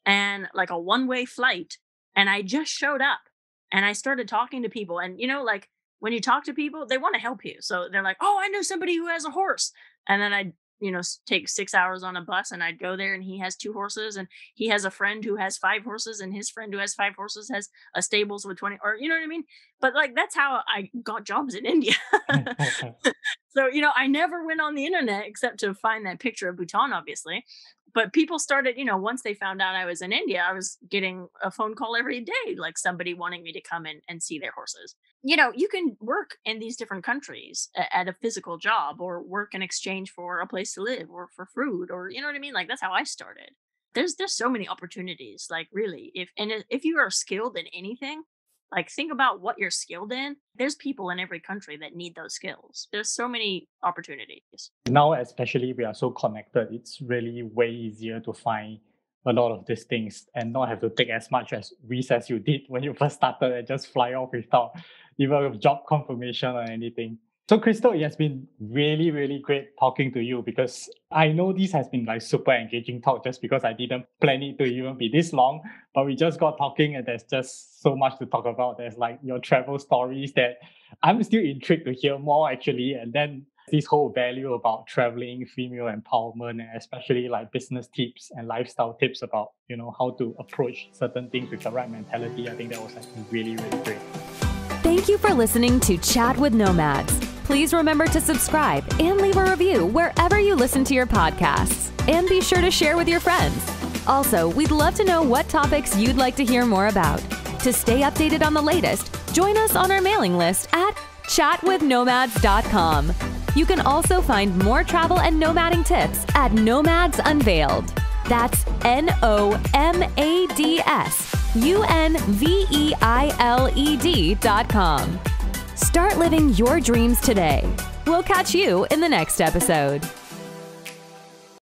and like a one-way flight, and I just showed up and I started talking to people. And, like when you talk to people, they want to help you. So they're like, oh, I know somebody who has a horse. And then I'd take 6 hours on a bus and I'd go there, and he has 2 horses, and he has a friend who has 5 horses, and his friend who has 5 horses has a stables with 20, or you know what I mean? But like, that's how I got jobs in India. So, I never went on the internet except to find that picture of Bhutan, obviously. But people started, once they found out I was in India, I was getting a phone call every day, like somebody wanting me to come in and see their horses. You can work in these different countries at a physical job, or work in exchange for a place to live or for food, or you know what I mean? Like that's how I started. There's so many opportunities, like really, if you are skilled in anything, like think about what you're skilled in. There's people in every country that need those skills. There's so many opportunities. Now, especially we are so connected, it's really way easier to find a lot of these things and not have to take as much as risk as you did when you first started and just fly off without even a job confirmation or anything. So Krystal, it has been really, really great talking to you, because I know this has been like super engaging talk just because I didn't plan it to even be this long, but we just got talking and there's just so much to talk about. There's like your travel stories that I'm still intrigued to hear more actually. And then this whole value about traveling, female empowerment, and especially like business tips and lifestyle tips about, how to approach certain things with the right mentality. I think that was like really, really great. Thank you for listening to Chat with Nomads. Please remember to subscribe and leave a review wherever you listen to your podcasts. And be sure to share with your friends. Also, we'd love to know what topics you'd like to hear more about. To stay updated on the latest, join us on our mailing list at chatwithnomads.com. You can also find more travel and nomading tips at Nomads Unveiled. That's NOMADSUNVEILED.com. Start living your dreams today. We'll catch you in the next episode.